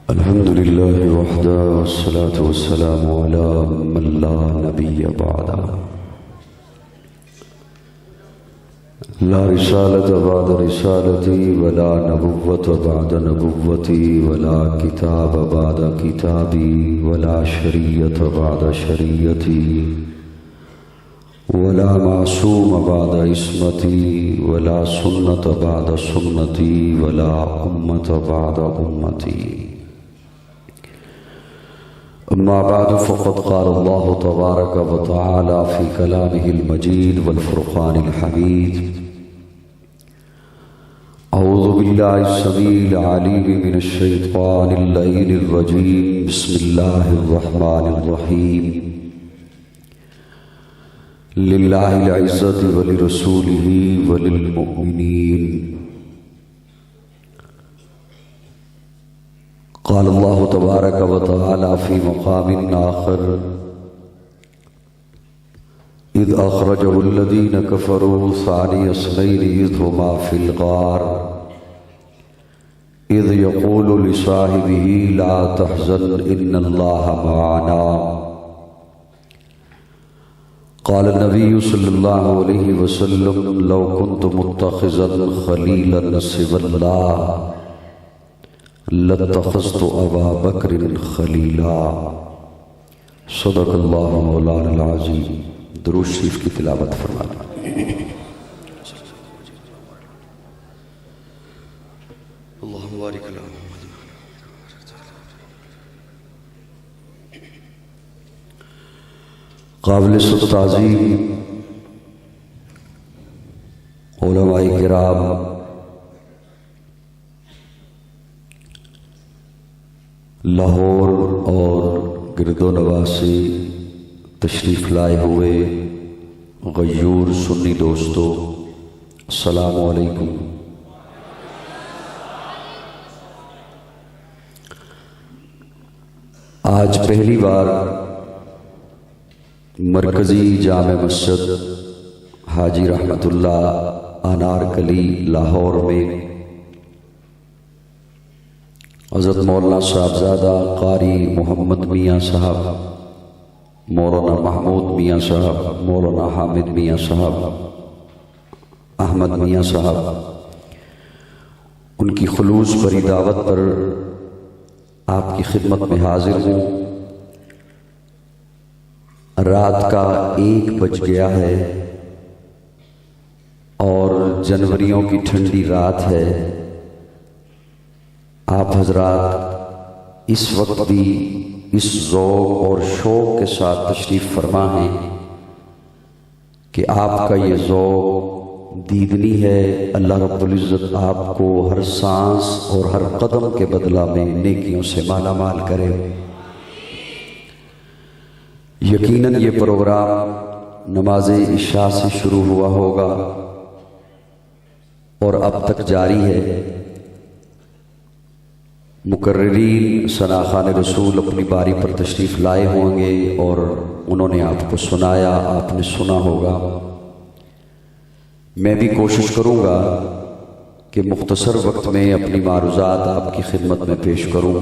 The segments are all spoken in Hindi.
अल्हम्दुलिल्लाह वहदा वस्सलातु वस्सलामु अला मन ला नबिय्य बअदा ला रिसालत बअद रिसालती वला नबुव्वत बअद नबुव्वती वला किताब बअद किताबी वला शरीयत बअद शरीयती वला मासूम बअद इस्मती वला सुन्नत बअद सुन्नती वला उम्मत बअद उम्मती। अम्मा बाद फ़क़द क़ाल अल्लाहु तबारक व तआला फ़ी कलामिहिल मजीद वल फ़ुरक़ानिल हमीद। अऊज़ु बिल्लाहिस समीइल अलीम मिनश शैतानिर लईनिर रजीम। बिस्मिल्लाहिर रहमानिर रहीम। लिल्लाहिल इज़्ज़तु व लिरसूलिही व लिल मुमिनीन। क़ाल अल्लाहु तबारक व तआला फ़ी मक़ामिन आख़र इज़ अख़रजहुल्लज़ीन कफ़रू सानिय इस्नैनि इज़ हुमा फ़िल ग़ार इज़ यक़ूलु लिसाहिबिही ला तहज़न इन्नल्लाहा मअना। क़ाल नबी सल्लल्लाहु अलैहि वसल्लम लौ कुन्तु मुत्तख़िज़न ख़लीलन सिवल्लाह लत्तख़ज़्तु अबा बक्रिन ख़लीला। सदक़ल्लाहु मौलाना अज़ीम। दुरूद शरीफ की तिलावत फरमाना। अल्लाहुम्मा बारिक अला मुहम्मद। क़ाबिल ताज़ीम उलमाए किराम, लाहौर और गिरदोनवा से तशरीफ़ लाए हुए गयूर सुन्नी दोस्तों, अस्सलामु अलैकुम। आज पहली बार मरकज़ी जामे मस्जिद हाजी रहमतुल्लाह अनारकली लाहौर में हज़रत मौलाना साहबज़ादा क़ारी मोहम्मद मियाँ साहब, मौलाना महमूद मियाँ साहब, मौलाना हामिद मियाँ साहब, अहमद मियाँ साहब, उनकी खुलूस भरी दावत पर आपकी खिदमत में हाजिर हूँ। रात का 1 बज गया है और जनवरियों की ठंडी रात है। आप हजरात इस वक्त भी इस ज़ौक़ और शौक़ के साथ तशरीफ़ फरमा हैं कि आपका ये ज़ौक़ दीदनी है। अल्लाह रब्बुल इज़्ज़त आपको हर सांस और हर कदम के बदला में नेकियों से माला माल करे। यकीनन ये प्रोग्राम नमाज इशा से शुरू हुआ होगा और अब तक जारी है। मुकर्रिरीन सनाख़ान रसूल अपनी बारी पर तशरीफ़ लाए होंगे और उन्होंने आपको सुनाया, आपने सुना होगा। मैं भी कोशिश करूँगा कि मुख्तसर वक्त में अपनी मारूज़ात आपकी खिदमत में पेश करूँ।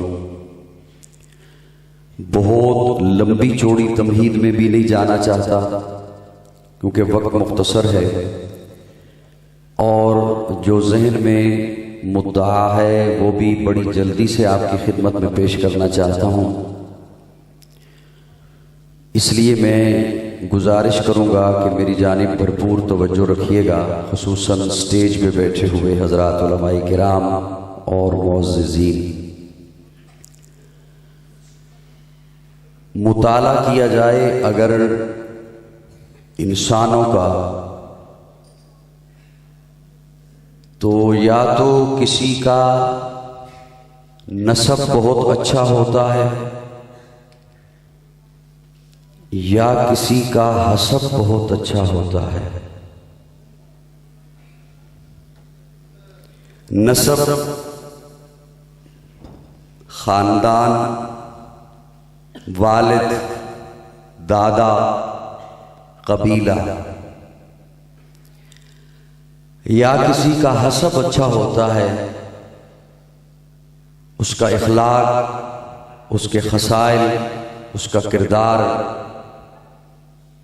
बहुत लंबी चौड़ी तमहीद में भी नहीं जाना चाहता क्योंकि वक्त मुख्तसर है और जो जहन में मुद्दा है वो भी बड़ी जल्दी से आपकी खिदमत में पेश करना चाहता हूँ। इसलिए मैं गुजारिश करूँगा कि मेरी जानिब भरपूर तवज्जो रखिएगा, खुसूसन स्टेज पे बैठे हुए हज़रात उलमाए किराम और मुअज़्ज़िज़ीन। मुताला किया जाए अगर इंसानों का तो या तो किसी का नसब बहुत अच्छा होता है या किसी का हसब बहुत अच्छा होता है। नसब खानदान, वालिद, दादा, कबीला, या किसी का हसब अच्छा होता है उसका इखलाक, उसके खसाइल, उसका किरदार,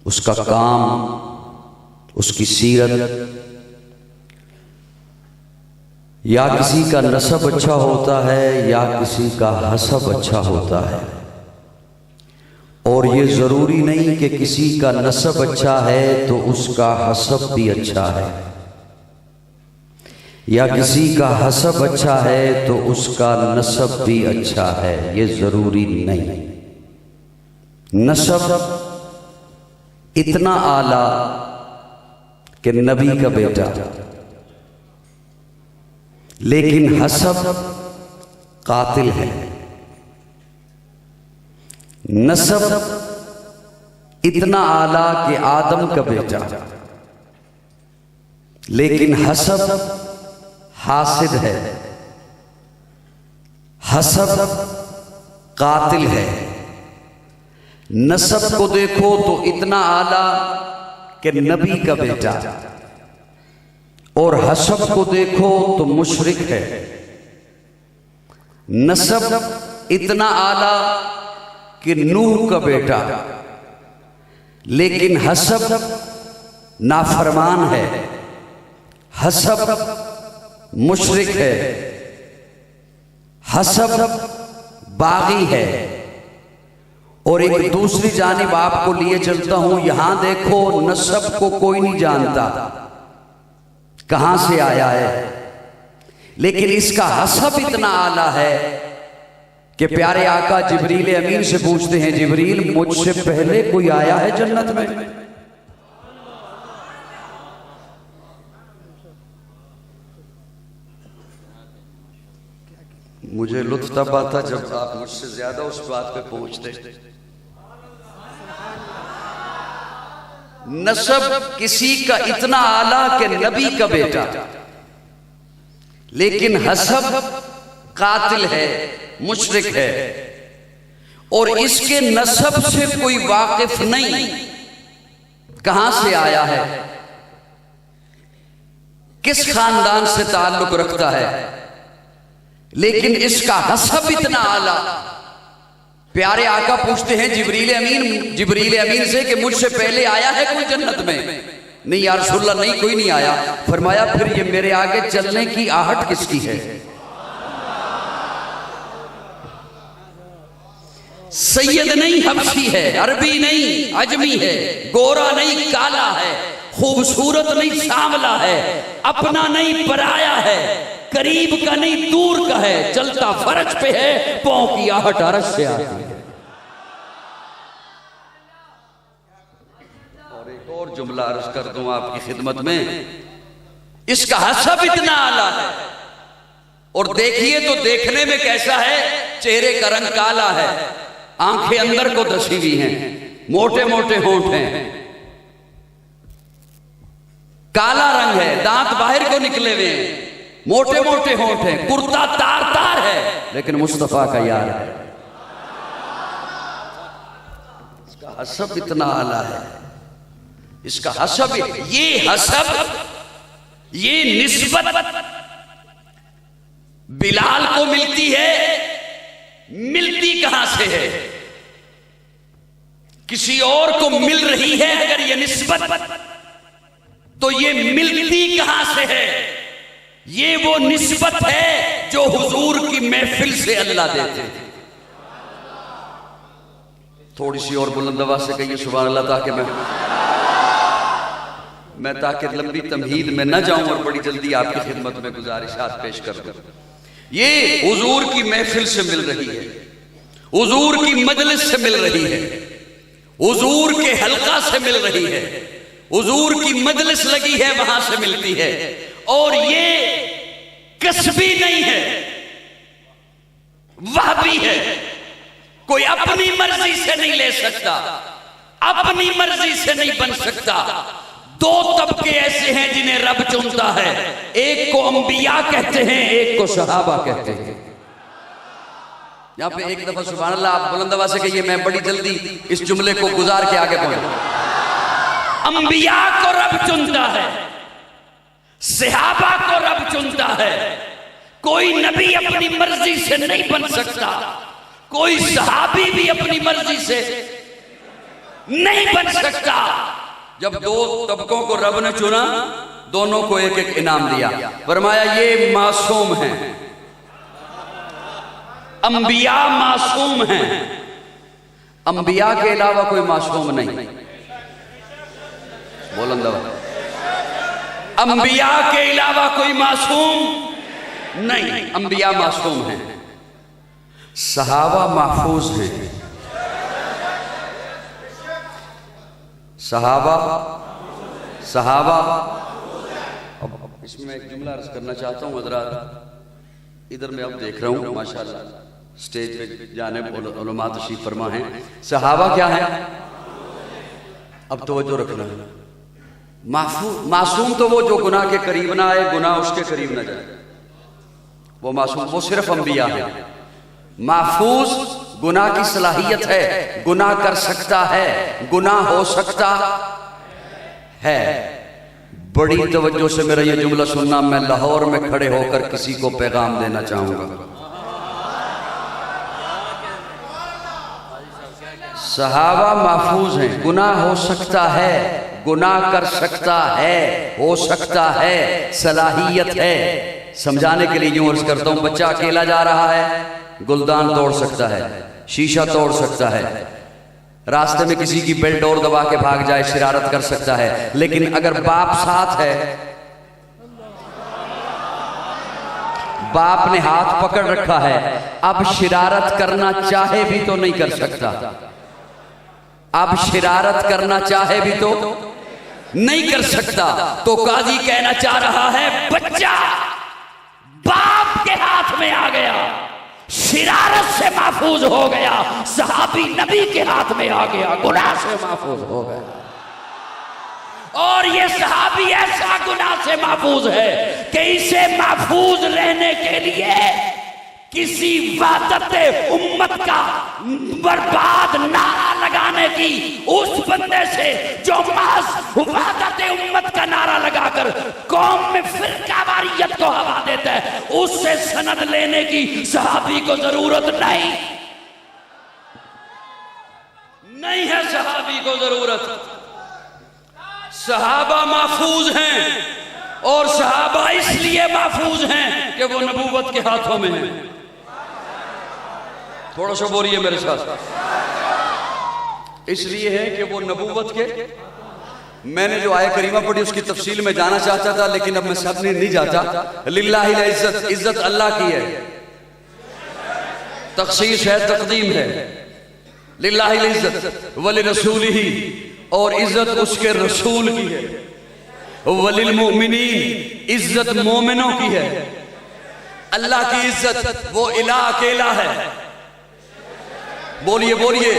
उसका काम, उसकी सीरत, या किसी का नसब अच्छा होता है या किसी का हसब अच्छा होता है। और ये ज़रूरी नहीं कि किसी का नसब अच्छा है तो उसका हसब भी अच्छा है, या किसी का हसब अच्छा है तो उसका नसब भी अच्छा है। ये ज़रूरी नहीं। नसब इतना आला कि नबी का बेटा, लेकिन हसब कातिल है। नसब इतना आला कि आदम का बेटा, लेकिन हसब हासिद है। हसब कातिल है। नसब को देखो तो इतना आला कि नबी का बेटा, और हसब को देखो तो मुशरिक है। नसब इतना आला कि नूह का बेटा, लेकिन हसब नाफरमान है। हसब मुशरिक है। हसब बागी है। और एक दूसरी जानिब आपको लिए चलता हूं, यहां देखो नसब को कोई नहीं जानता कहां से आया है, लेकिन इसका हसब इतना आला है कि प्यारे आका जिब्रील अमीन से पूछते हैं, जिब्रील मुझसे पहले कोई आया है जन्नत में? मुझे लुत्फ तब आता जब आप मुझसे ज्यादा उस बात पे पहुंचते। नसब किसी का इतना आला कि नबी का बेटा, लेकिन हसब कातिल है, मुशरिक है। और इसके नसब से कोई वाकिफ नहीं कहां से आया है, किस खानदान से ताल्लुक रखता है, लेकिन इसका हसब इतना आला। प्यारे आका पूछते हैं जिब्रील अमीन से कि मुझसे पहले आया है कोई जन्नत में? नहीं या रसूलल्लाह, नहीं कोई नहीं आया। फरमाया फिर ये मेरे आगे चलने की आहट किसकी है? सैयद नहीं हबशी है, अरबी नहीं अजमी है, गोरा नहीं काला है, खूबसूरत नहीं सांवला है, अपना नहीं पराया है, करीब का नहीं दूर का है, चलता फर्श पे है, पांव की आहट अरश से आती है। और एक और जुमला अर्ज कर दूं आपकी खिदमत में, इसका हसब इतना आला है। और देखिए तो देखने में कैसा है, चेहरे का रंग काला है, आंखें अंदर को धसी हुई हैं, मोटे मोटे होंठ हैं, काला रंग है, दांत बाहर को निकले हुए हैं, मोटे मोटे होंठ हैं, कुर्ता तार तार है, लेकिन मुस्तफा का यार है। इसका हसब इतना आला है। इसका हसब, ये हसब, ये निस्बत बिलाल को मिलती है, मिलती कहां से है? किसी और को मिल रही है अगर ये निस्बत, तो ये मिलती कहां से है? ये वो निस्बत है जो हुजूर की महफिल से अल्लाह देते थे। थोड़ी सी और बुलंद आवाज से कहिए सुभान अल्लाह, ताकि मैं ताकि लंबी तमहीद में न जाऊं और बड़ी जल्दी आपकी खिदमत में गुजारिशात पेश कर दूं। ये हुजूर की महफिल से मिल रही है, हुजूर की मजलिस से मिल रही है, हुजूर के हल्का से मिल रही है, हुजूर की मजलिस लगी है वहां से मिलती है। और ये कसबी नहीं है, वह भी है। कोई अपनी मर्जी से नहीं ले सकता, अपनी मर्जी से नहीं बन सकता। दो तबके ऐसे हैं जिन्हें रब चुनता है, एक को अंबिया कहते हैं, एक को सहाबा कहते हैं। यहां पे एक दफा सुभान अल्लाह आप बुलंद आवाज से कहिए, मैं बड़ी जल्दी इस जुमले को गुजार के आगे पहुंचूं। अंबिया को रब चुनता है, सहाबा को रब चुनता है, कोई नबी अपनी मर्जी से नहीं बन सकता, कोई सहाबी भी अपनी मर्जी से नहीं बन सकता। जब दो तबकों को रब ने चुना, दोनों को एक एक इनाम दिया, फरमाया ये मासूम हैं, अंबिया मासूम हैं, अंबिया के अलावा कोई मासूम नहीं। बोलन दवा, अंबिया के अलावा कोई मासूम नहीं, अंबिया मासूम हैं, सहाबा महफूज हैं। सहाबा अब इसमें एक जुमला अर्ज करना चाहता हूं हज़रात। इधर मैं अब देख रहा हूं माशाल्लाह स्टेज पे जाने उलमा तशरीफ फरमा हैं। सहाबा क्या है? अब तवज्जो रखना है। मासूम तो वो जो गुनाह के करीब ना आए, गुनाह उसके करीब ना जाए, वो मासूम, वो सिर्फ अंबिया है। महफूज गुनाह की सलाहियत है, गुनाह कर सकता है, गुनाह हो सकता है। बड़ी तवज्जो से मेरा ये जुमला सुनना, मैं लाहौर में खड़े होकर किसी को पैगाम देना चाहूंगा। सहाबा महफूज हैं, गुनाह हो सकता है, गुनाह कर सकता है, हो सकता है, सलाहियत है। समझाने के लिए यूं अर्ज करता हूं, बच्चा अकेला जा रहा है, गुलदान तोड़ सकता है, शीशा तोड़ सकता है, रास्ते में किसी की बेल्ट और दबा के भाग जाए, शरारत कर सकता है। लेकिन अगर बाप साथ है, बाप ने हाथ पकड़ रखा है, अब शरारत करना चाहे भी तो नहीं कर सकता, अब शरारत करना चाहे भी तो नहीं कर सकता। तो काजी कहना चाह रहा है, बच्चा बाप के हाथ में आ गया, शरारत से महफूज हो गया, सहाबी नबी के हाथ में आ गया, गुनाह से महफूज हो गया। और ये सहाबी ऐसा गुनाह से महफूज है कि इसे महफूज रहने के लिए किसी वादत उम्मत का बर्बाद नारा लगाने की उस बंदे से जो महज वादत उम्मत का नारा लगाकर कौम में फिरकावारियत को हवा देता है, उससे सनद लेने की सहाबी को जरूरत नहीं है, सहाबी को जरूरत। सहाबा महफूज हैं, और सहाबा इसलिए महफूज हैं कि वो नबूवत के हाथों में हैं। थोड़ा सा बोलिए मेरे साथ। इसलिए है कि वो नबूवत के, मैंने जो आयत करीमा पढ़ी उसकी तफसील में जाना चाहता था, लेकिन अब मैं सब नहीं जाता। लिल्लाहिल इज्जत, इज्जत अल्लाह की है, तखसीस है, तकदीम है। लिल्लाहिल इज्जत वली रसूलिही, और इज्जत उसके रसूल की है। वलिल मुमिनीन, इज्जत मोमिनों की है। अल्लाह की इज्जत, वो इलाह अकेला है। बोलिए बोलिए,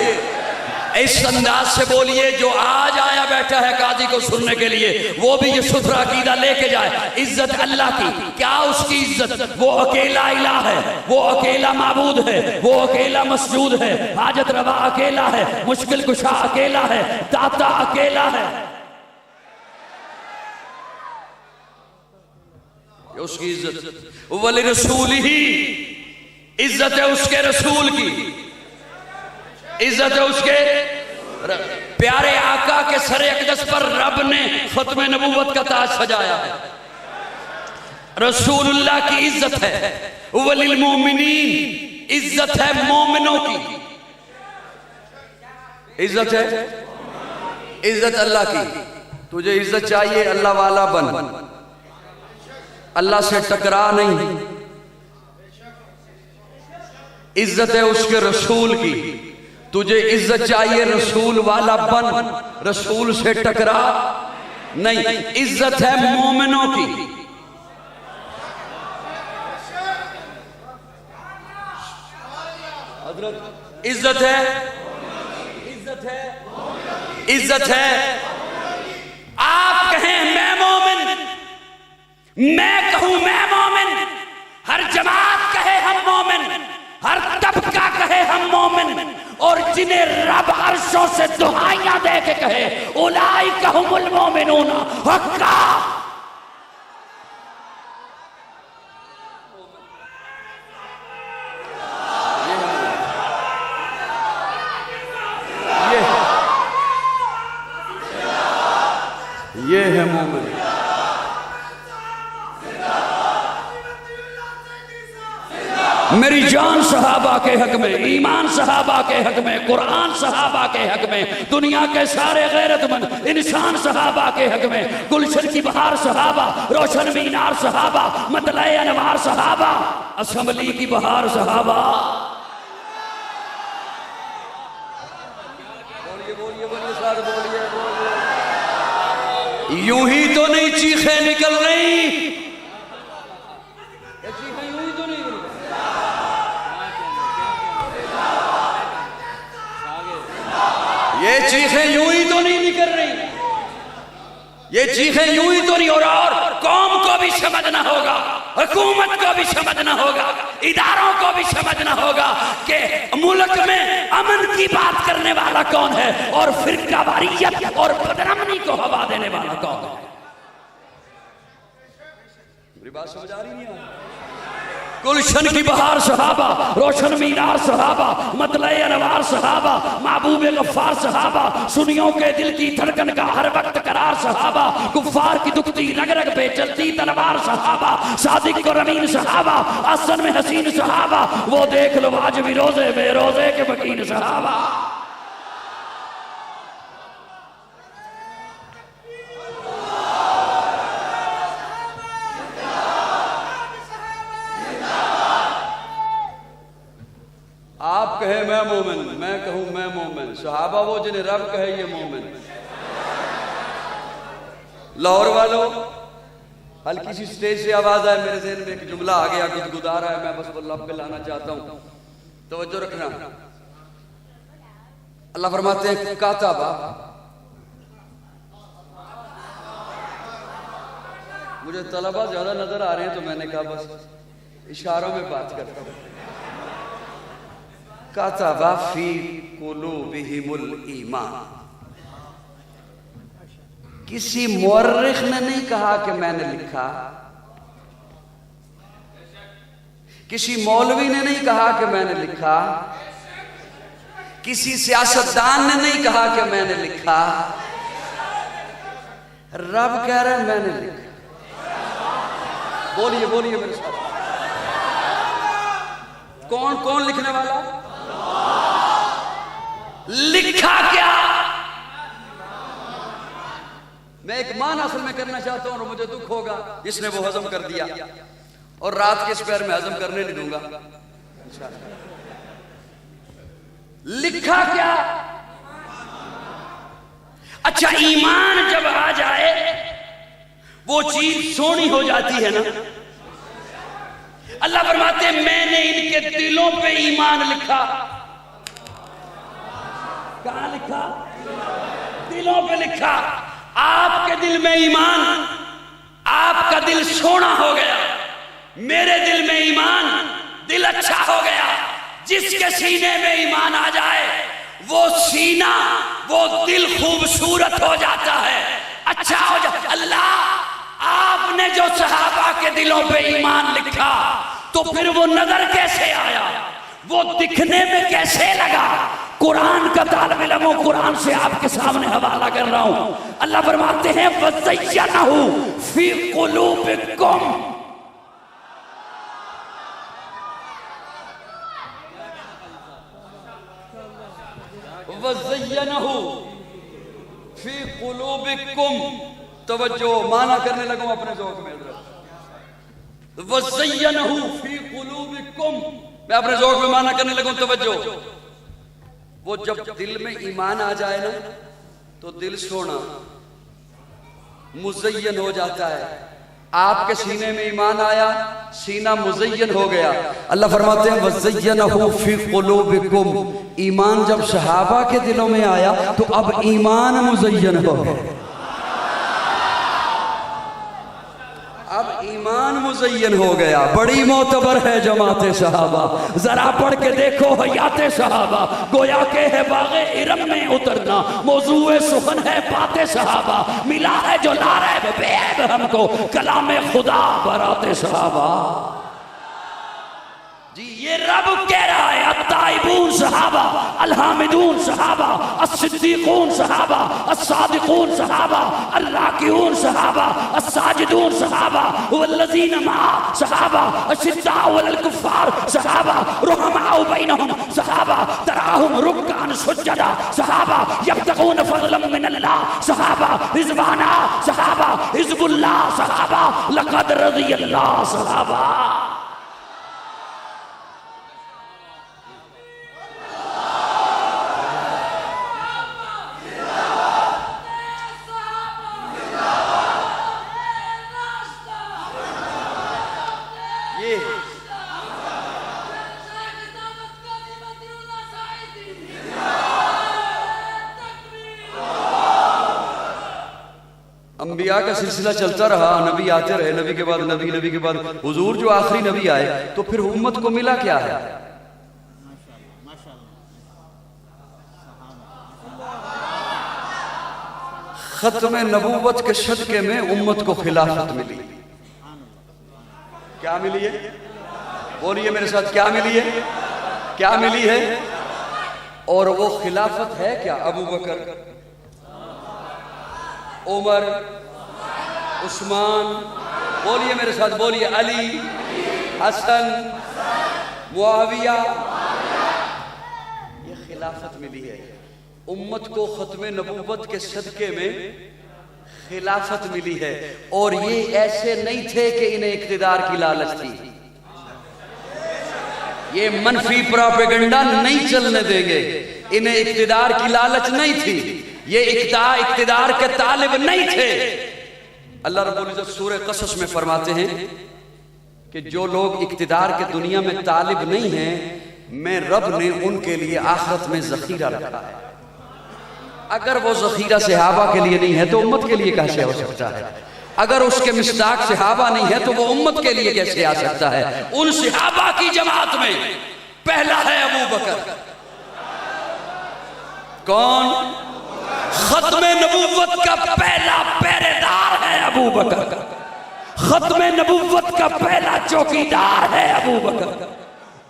इस अंदाज से बोलिए जो आज आया बैठा है काजी को सुनने के लिए, वो भी ये सुथरा अकीदा लेके जाए। इज्जत अल्लाह की, क्या उसकी इज्जत? वो अकेला इलाह है, वो अकेला माबूद है, वो अकेला मसजूद है, हाजत रवा अकेला है, मुश्किल कुशा अकेला है, दाता अकेला है। उसकी इज्जत वली रसूल ही, इज्जत है उसके रसूल की, इज्जत है उसके प्यारे आका के सरे अक़दस पर रब ने खत्म नबूवत का ताज सजाया है। रसूलुल्लाह की इज्जत है। वलिल मोमिनीन, इज्जत है मोमिनों की, इज्जत है, इज्जत अल्लाह की। तुझे इज्जत चाहिए, अल्लाह वाला बन, अल्लाह से टकरा नहीं। इज्जत है उसके रसूल की, तुझे इज्जत चाहिए, रसूल वाला बन, रसूल से टकरा नहीं। इज्जत है मोमिनों की, इज्जत है, इज्जत है, इज्जत है। आप कहें मैं मोमिन, मैं कहूं मैं मोमिन, हर जमात कहे हम मोमिन, हर तबका कहे हम मोमिन, और जिन्हें रब अर्शों से दुहाइयां दे के कहे उलाइका हुमुल मोमिनून हक्का। सहाबा के हक में, ईमान सहाबा के हक में, कुरान सहाबा के हक में, दुनिया के सारे गैरतमंद इंसान सहाबा के हक में, गुलशन की बहार सहाबा, रोशन मीनार सहाबा, मतलए अनवार सहाबा, असम्बली की बहार सहाबा। यूं ही तो नहीं चीखें निकल रही, ये चीखें यूं ही तो नहीं निकल रही, ये चीखें यूं ही तो नहीं हो रहा। और कौम को भी समझना होगा, हुकूमत को भी समझना होगा, इदारों को भी समझना होगा कि मुल्क में अमन की बात करने वाला कौन है और फिरकावारियत और बदनामी को हवा देने वाला कौन है। मेरी बात समझ आ रही नहीं है? गुलशन की बहार सहाबा, रोशन मीनार सहाबा, मतलए अनवार सहाबा, महबूब गफ्फार सहाबा, सुनियों के दिल की धड़कन का हर वक्त करार सहाबा, कुफ्फार की दुखती रग रग पे चलती तलवार सहाबा, सादिक और अमीन सहाबा, आसन में हसीन सहाबा, वो देख लो आज भी रोजे बेरोजे के वकील सहाबा। आप कहे मैं मोमिन, मैं कहूं मैं मोमिन, सहाबा वो जिन्हें रब कहे ये मोमिन। लाहौर वालों, हल्की सी स्टेज से आवाज आए, मेरे ज़हन में एक जुमला आ गया, गुदगुदा रहा है, मैं बस वो लब पे लाना चाहता हूं, तवज्जो रखना। अल्लाह फरमाते हैं काताबा, मुझे तलबा ज्यादा नजर आ रहे हैं तो मैंने कहा बस इशारों में बात करता हूं। काताबा फी कुलूबिहिमुल ईमान, किसी मुअर्रिख ने नहीं कहा कि मैंने लिखा, किसी मौलवी ने नहीं कहा कि मैंने लिखा, किसी सियासतदान ने नहीं कहा कि मैंने लिखा, रब कह रहा है मैंने लिखा। बोलिए बोलिए मेरे साथ, कौन कौन लिखने वाला? लिखा क्या? मैं एक मान हासिल में करना चाहता हूं और मुझे दुख होगा जिसने वो हजम कर दिया, और रात के इस पैर में हजम करने नहीं दूंगा। लिखा क्या? अच्छा, ईमान जब आ जाए वो चीज सोनी हो जाती है ना। अल्लाह फरमाते हैं मैंने इनके दिलों पे ईमान लिखा। कहां लिखा? दिलों पे लिखा। आपके दिल में ईमान, आपका दिल सोना हो गया, मेरे दिल में ईमान, दिल अच्छा हो गया। जिसके सीने में ईमान आ जाए वो सीना, वो दिल खूबसूरत हो जाता है, अच्छा हो जाता। अल्लाह, आपने जो सहाबा के दिलों पे ईमान लिखा तो फिर वो नजर कैसे आया, वो दिखने में कैसे लगा? कुरान का तालिब इल्म हूं, कुरान से आपके सामने हवाला कर रहा हूं। अल्लाह फरमाते हैं वज़य्यनहु फी कुलूबिकुम, वज़य्यनहु फी कुलूबिकुम। तवज्जो, माना करने लगूं अपने ज़ौक़ में। वज़य्यनहु फी कुलूबिकुम, मैं अपने ज़ौक़ में माना करने लगूं। तवज्जो, वो जब दिल में ईमान आ जाए ना तो दिल सोना मुज़य्यन हो जाता है। आपके सीने में ईमान आया, सीना मुज़य्यन हो गया। अल्लाह फरमाते हैं वज़य्यनहु फी कुलूबिकुम, ईमान जब सहाबा के दिलों में आया तो अब ईमान मुज़य्यन हो गया। अब ईमान मुज़य्यन हो गया। बड़ी मोतबर है जमाते सहाबा, जरा पढ़ के देखो हयाते सहाबा। गोया के है बागे इरम में उतरना, मौजूए सुखन है बाते सहाबा। मिला है जो लारैब बेऐब हमको, कलाम खुदा बराते सहाबा। जी, ये रब कह रहा है अत्ताइबून सहाबा, अल-हामिदून सहाबा, अस-सिद्दीकून सहाबा, अस-सादिकून सहाबा, अल-राकिऊन सहाबा, अस-साजिदून सहाबा, वल्लज़ीना मआ सहाबा, अशिद्दाउ अलल कुफ़्फ़ार सहाबा, रुहमाउ बैनहुम सहाबा, तराहुम रुक्कान सुज्जदा सहाबा, यब्तगून फ़ज़लन मिनल्लाह सहाबा, रिज़वाना सहाबा, हिज़्बुल्लाह सहाबा, लक़द रज़ियल्लाह सहाबा। अंबिया का सिलसिला चलता रहा, नबी आते रहे, नबी के बाद नबी, नबी के बाद हुजूर जो आखिरी नबी आए, तो फिर उम्मत को मिला क्या है? खत्म नबूवत के सदके में उम्मत को खिलाफत मिली। क्या मिली है? बोलिए मेरे साथ, क्या मिली है? क्या मिली है? और वो खिलाफत है क्या? अबू बकर, उमर, उस्मान, बोलिए मेरे साथ, बोलिए, अली, हसन, मुआविया, ये खिलाफत मिली है उम्मत को। खत्म नबूवत के सदके में खिलाफत मिली है। और ये ऐसे नहीं थे कि इन्हें इख्तिदार की लालच थी। ये मनफी प्रोपेगेंडा नहीं चलने देंगे, इन्हें इख्तिदार की लालच नहीं थी, ये इख्तिदार के तालिब नहीं थे। अल्लाह रब्बुल इज्जत सूरह कसस में फरमाते हैं कि जो लोग इख्तिदार के दुनिया में तालिब नहीं हैं, मैं रब ने उनके लिए आखिरत में जखीरा रखा है। अगर वो जखीरा सहाबा के लिए नहीं है तो उम्मत के लिए कैसे हो सकता है? अगर उसके मिस्दाक सहाबा नहीं है तो वो उम्मत के लिए कैसे आ सकता है? उन सहाबा की जमात में पहला है अबू बकर। कौन? खत्म नबूवत का पहला पहरेदार है अबू बकर। खत्म नबूवत का पहला चौकीदार है अबू बकर।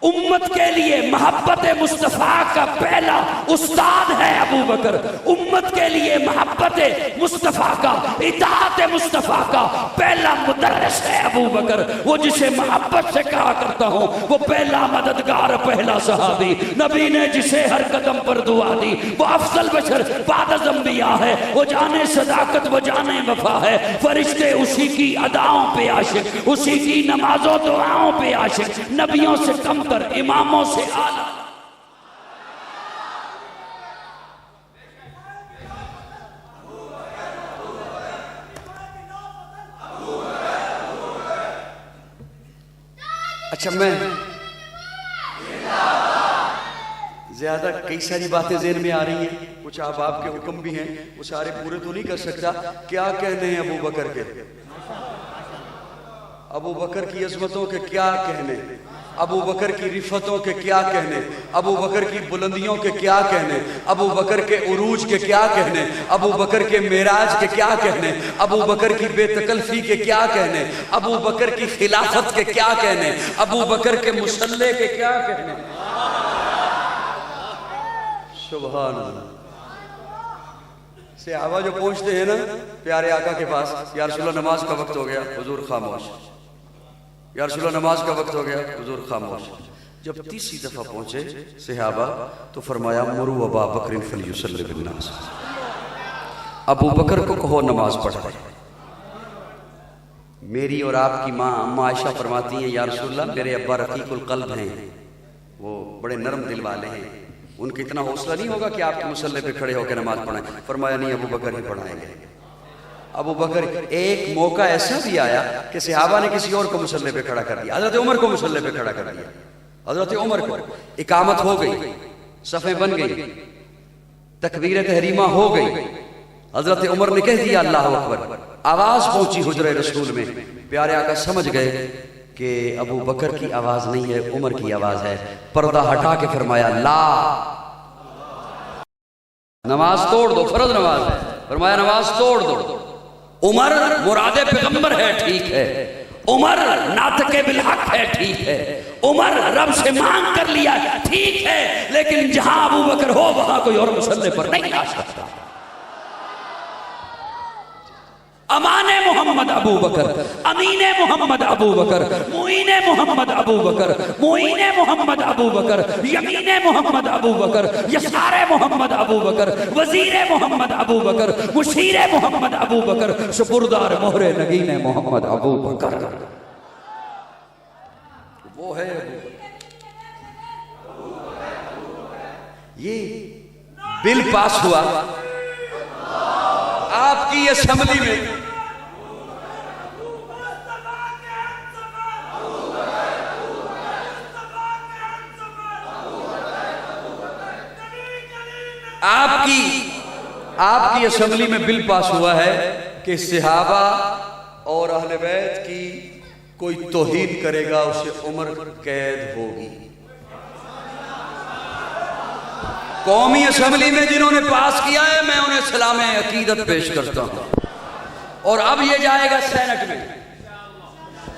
उम्मत के लिए मोहब्बत मुस्तफ़ा का पहला उस्ताद है अबू बकर। उम्मत के लिए मोहब्बत मुस्तफ़ा का, इताअत मुस्तफ़ा का पहला मुदर्रिस है अबू बकर। वो जिसे मोहब्बत से कहा करता हूँ, वो पहला मददगार, पहला सहाबी। नबी ने जिसे हर कदम पर दुआ दी, वो अफजल बशर बाद अंबिया है। वो जाने सदाकत, वो जाने वफा है। फरिश्ते उसी की अदाओं पे आशिक, उसी की नमाजों दुआओं पे आशिक। नबियों से कम, इमामों से आला। अच्छा, मैं ज्यादा कई सारी बातें ज़हन में आ रही हैं, कुछ आपके हुक्म भी हैं, वो सारे पूरे तो नहीं कर सकता। क्या कहने हैं अबू बकर के? अबू बकर की अजमतों के क्या कहने, अबू बकर की रिफतों के क्या कहने, अबू बकर की बुलंदियों के क्या कहने, अबू बकर के उरूज के क्या कहने, अबू बकर के मेराज के क्या कहने, अबू बकर की बेतकल्फी के क्या कहने, अबू बकर की खिलाफत के क्या कहने, अबू बकर के मुसल्ले के क्या कहने। सुभान अल्लाह। सहाबा जो पहुंचते हैं ना प्यारे आका के पास, या रसूलल्लाह नमाज का वक्त हो गया, हुजूर खामोश। या रसूलल्लाह नमाज का वक्त हो गया, हुजूर खामोश। जब तीसरी दफा पहुंचे सहाबा तो फरमाया, मुरू अबा बकर फलयुसल्लि बिन्नास, अबू बकर को कहो नमाज पढ़े। मेरी और आपकी माँ अम्मा आयशा फरमाती हैं, या रसूलल्लाह मेरे अब्बा रकीकुल कल्ब हैं, वो बड़े नरम दिल वाले हैं, उनका इतना हौसला नहीं होगा कि आपके मुसल्ले पे खड़े होकर नमाज पढ़ाएं। फरमाया, नहीं, अबू बकर ही पढ़ाएंगे। अबू बकर। एक मौका ऐसा भी आया कि सहाबा ने किसी और को मुसल्ले पे खड़ा कर दिया, हजरत उमर को मुसल्ले पे खड़ा कर दिया। हजरत उमर को इकामत हो गई, सफ़ें बन गई, तकबीर तहरीमा हो गई। हजरत उमर ने कह दिया अल्लाह अकबर, आवाज पहुंची हुजरे रसूल में। प्यारे आका समझ गए कि अबू बकर की आवाज नहीं है, उमर की आवाज है। पर्दा हटा के फरमाया, ला, नमाज तोड़ दो, फर्ज नमाज है। फरमाया, नमाज तोड़ दो। उमर मुरादे पैगंबर है, ठीक है, उमर नातके बिलहक है, ठीक है, उमर रब से मांग कर लिया, ठीक है, लेकिन जहां अबू बकर हो वहां कोई और मुसल्ले पर नहीं आ सकता। अमाने मोहम्मद अबू बकर, अमीने मोहम्मद अबू बकर, मुईने मोहम्मद अबू बकर, मुईने मोहम्मद अबू बकर, यमीने मोहम्मद अबू बकर, यसारे मोहम्मद अबू बकर, वजीरे मोहम्मद अबू बकर, मुशीरे मोहम्मद अबू बकर, सुपुरदार मोहरे नगीने मोहम्मद अबू बकर। वो है ये बिल पास हुआ आपकी असेंबली में, आपकी असेंबली में बिल पास हुआ है कि सहाबा और अहले बैत की कोई तौहीन करेगा उसे उम्र कैद होगी। कौमी असेंबली में जिन्होंने पास किया है मैं उन्हें सलाम अकीदत पेश करता हूं। और अब ये जाएगा सेनेट में,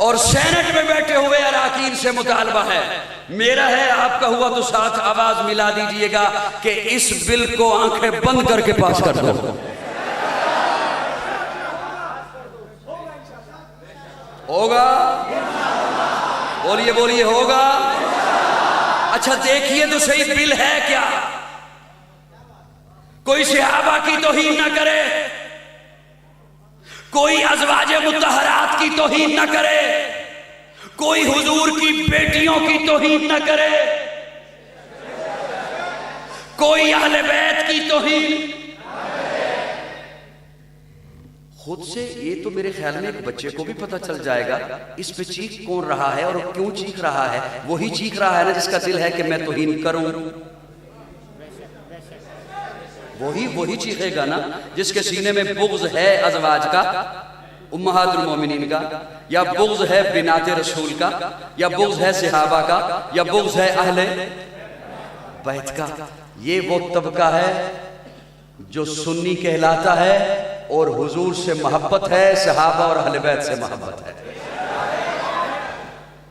और सेनेट में बैठे हुए अराकीन से मुतालबा है, मेरा है आपका हुआ तो साथ आवाज मिला दीजिएगा कि इस बिल को आंखें बंद करके पास कर दो। होगा? बोलिए बोलिए, होगा? अच्छा देखिए तो सही, बिल है क्या? कोई सहाबा की तौहीन ना करे, कोई अज़वाजे मुत्तहरात की तौहीन ना करे, कोई हुजूर की बेटियों की तौहीन ना करे, कोई अहले बैत की तौहीन। खुद से ये तो मेरे ख्याल में एक बच्चे को भी पता चल जाएगा इस पे चीख कौन रहा है और क्यों चीख रहा है। वही चीख रहा है ना जिसका दिल है कि मैं तौहीन करूं, वही चीखेगा ना जिसके सीने में बुग़्ज़ है अज़वाज का, उम्महातुल मोमिनीन का, या बुग़्ज़ है बिनाते रसूल का, या बुग़्ज़ है सहाबा का, या बुग़्ज़ है अहले बैत का। ये वो तबका है जो सुन्नी कहलाता है और हुजूर से मोहब्बत है, सहाबा और अहले बैत से मोहब्बत है।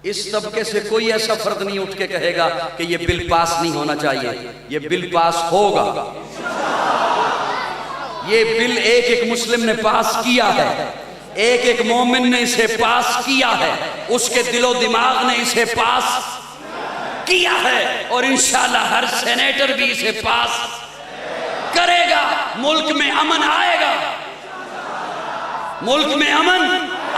इस तबके से कोई ऐसा फर्द नहीं उठ के कहेगा कि ये बिल पास नहीं होना चाहिए। ये बिल पास होगा। ये बिल एक एक मुस्लिम ने पास किया है, एक एक मोमिन ने इसे पास किया है, उसके दिलो दिमाग ने इसे पास किया है, और इंशाअल्लाह हर सेनेटर भी इसे पास करेगा। मुल्क में अमन आएगा, मुल्क में अमन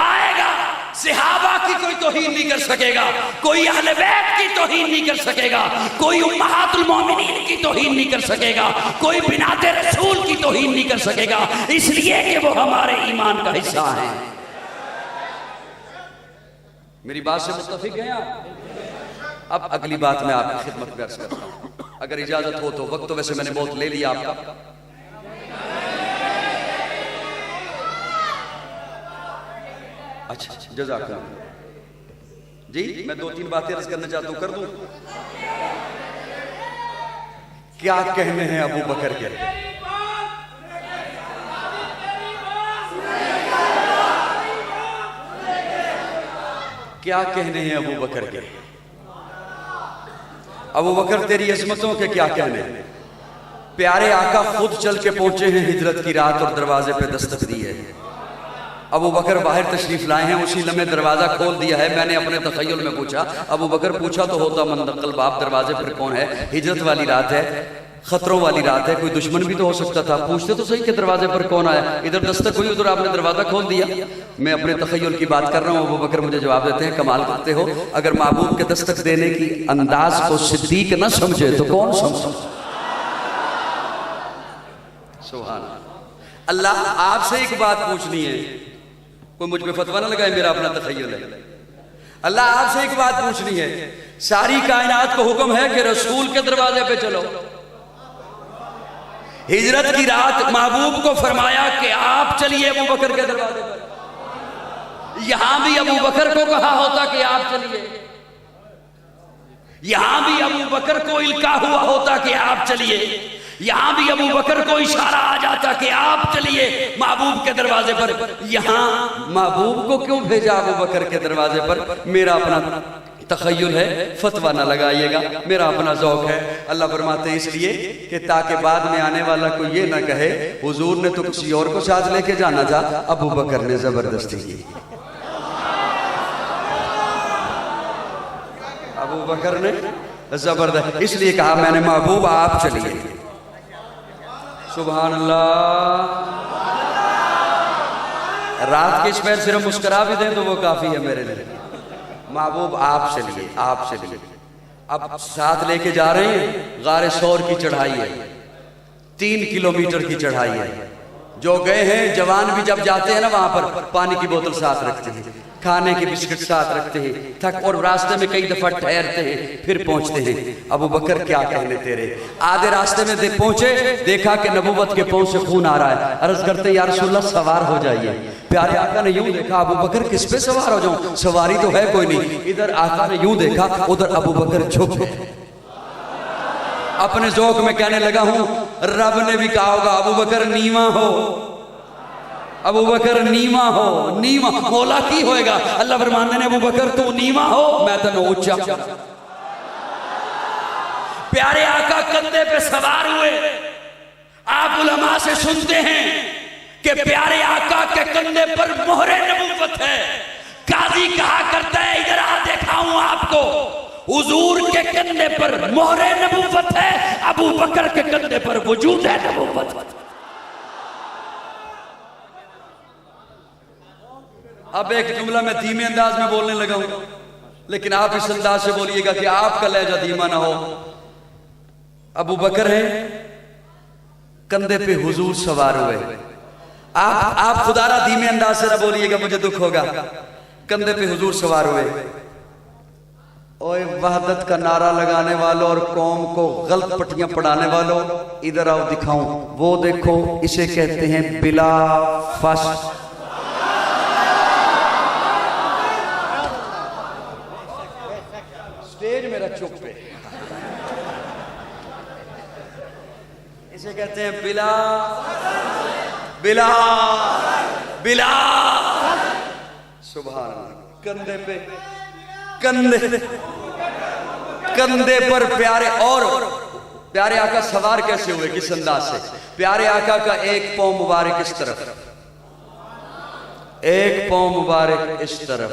आएगा। सहाबा की कोई तौहीन नहीं कर सकेगा, कोई अहले बैत की तौहीन नहीं कर सकेगा, कोई उम्महातुल मोमिनीन की तौहीन नहीं कर सकेगा, कोई बिनाते रसूल की तौहीन नहीं कर सकेगा, इसलिए कि वो हमारे ईमान का हिस्सा है। मेरी बात से मुत्तफिक हैं आप? अब अगली बात मैं आपकी खिदमत में अर्ज़ करता हूं, अगर इजाजत हो तो। वक्त तो वैसे मैंने बहुत ले लिया आपका। अच्छा, जज़ाकल्लाह जी। मैं दो तीन बातें अर्ज़ करना चाहता हूं, कर दूं? क्या कहने हैं अबू बकर के? क्या कहने हैं अबू बकर के? अबू बकर तेरी अज़मतों के क्या कहने हैं? प्यारे आका खुद चल के पहुंचे हैं हिजरत की रात और दरवाजे पे दस्तक दी है। अबू बकर बाहर तशरीफ लाए हैं, उसी लम्हे दरवाजा खोल दिया है। मैंने अपने तखय्युल में पूछा, अबू बकर पूछा तो होता मंदकल बाप, दरवाजे पर कौन है? हिजरत वाली रात है, खतरों वाली रात है, कोई दुश्मन भी तो हो सकता था। पूछते तो सही कि दरवाजे पर कौन आया। इधर दस्तक हुई, उधर आपने दरवाजा खोल दिया। मैं अपने तखय्युल की बात कर रहा हूँ, अबू बकर मुझे जवाब देते हैं, कमाल करते हो, अगर महबूब के दस्तक देने की अंदाज को सिद्दीक न समझे तो कौन समझे? सुभान अल्लाह। आपसे एक बात पूछनी है, कोई मुझ पे फतवा ना लगाए, मेरा अपना तखय्युल है। अल्लाह आपसे एक बात पूछनी है, सारी कायनात को हुक्म है कि रसूल के दरवाजे पे चलो। हिजरत की रात महबूब को फरमाया कि आप चलिए अबू बकर के दरवाजे पर। यहां भी अबू बकर को कहा होता कि आप चलिए, यहां भी अबू बकर को इल्का हुआ होता कि आप चलिए। यहां भी अबू बकर को इशारा आ जाता कि आप चलिए महबूब के दरवाजे पर। यहां महबूब को क्यों भेजा अबू बकर के दरवाजे पर? मेरा अपना तखय्युल है, फतवा ना लगाइएगा, मेरा अपना ज़ौक़ है। अल्लाह फरमाते हैं इसलिए कि ताकि बाद में आने वाला कोई ये ना कहे हुजूर ने तो किसी और को साथ लेके जाना था, अबू बकर ने जबरदस्ती की। अबू बकर ने जबरदस्त इसलिए कहा मैंने महबूब आप चलिए। सुभान अल्लाह। रात के इस पैर सिर्फ मुस्कुरा भी दें तो वो काफी है मेरे लिए। महबूब आप चलिए, आप चलिए। अब साथ लेके जा रहे हैं। गारे सौर की चढ़ाई है, 3 किलोमीटर की चढ़ाई है। जो गए हैं जवान भी जब जाते हैं ना वहां पर पानी की बोतल साथ रखते हैं, खाने के बिस्किट साथ रखते हैं, थक और रास्ते में कई दफा ठहरते हैं, फिर पहुंचते हैं। अबू बकर क्या कहने तेरे, आधे रास्ते में पहुंचे, देखा कि नबूवत के पांव से खून आ रहा है। अर्ज करते या रसूलल्लाह सवार हो जाइए। प्यारे आका ने यूं देखा, अबू बकर किस पे सवार हो जाऊं, सवारी तो है कोई नहीं। इधर आका ने यूं देखा, उधर अबू बकर झुक गए। अपने ज़ौक़ में कहने लगा हूं, रब ने भी कहा होगा अबू बकर नीवा हो, अबू बकर नीवा हो, नीवा मौला की होएगा। अल्लाह फरमाते ने अबू बकर तू नीवा हो, मैं तेन ऊंचा। प्यारे आका कंधे पे सवार हुए। आप उलमा से सुनते हैं कि प्यारे आका के कंधे पर मोहरे नबूवत है। काजी कहा करता है इधर आ दिखाऊं आपको, हुजूर के कंधे पर मोहरे नबूवत है, अबू बकर के कंधे पर वजूद है नबूवत। अब एक जुमला मैं धीमे अंदाज में बोलने लगा हूं, लेकिन आप इस अंदाज से बोलिएगा कि आपका लहजा धीमा ना हो। अबू बकर है, कंधे पे हुजूर सवार हुए। आप खुदारा धीमे अंदाज से ना बोलिएगा, मुझे दुख होगा। कंधे पे हुजूर सवार हुए। ओए वहदत का नारा लगाने वालों और कौम को गलत पट्टियां पढ़ाने वालों, इधर आओ दिखाऊं। वो देखो, इसे कहते हैं बिला फस। स्टेज मेरा चुप है। इसे कहते हैं बिला बिला बिला। सुभान अल्लाह। कंधे पे कंधे पर प्यारे और प्यारे आका सवार कैसे हुए, किस अंदाज से? प्यारे आका का एक पांव मुबारक इस तरफ, एक पांव मुबारक इस तरफ,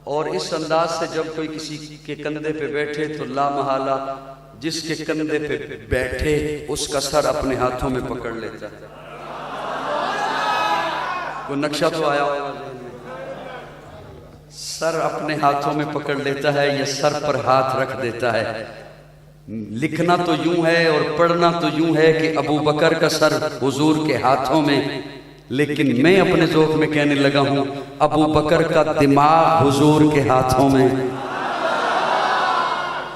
और इस अंदाज से जब कोई किसी के कंधे पे बैठे तो लामहला जिसके कंधे पे बैठे उसका सर अपने हाथों में पकड़ लेता है। वो नक्शा तो आया होगा, सर अपने हाथों में पकड़ लेता है या सर पर हाथ रख देता है। लिखना तो यूं है और पढ़ना तो यूं है कि अबू बकर का सर हुजूर के हाथों में, लेकिन मैं अपने ज़ौक़ में कहने लगा हूं अबू बकर का दिमाग हुजूर के हाथों में,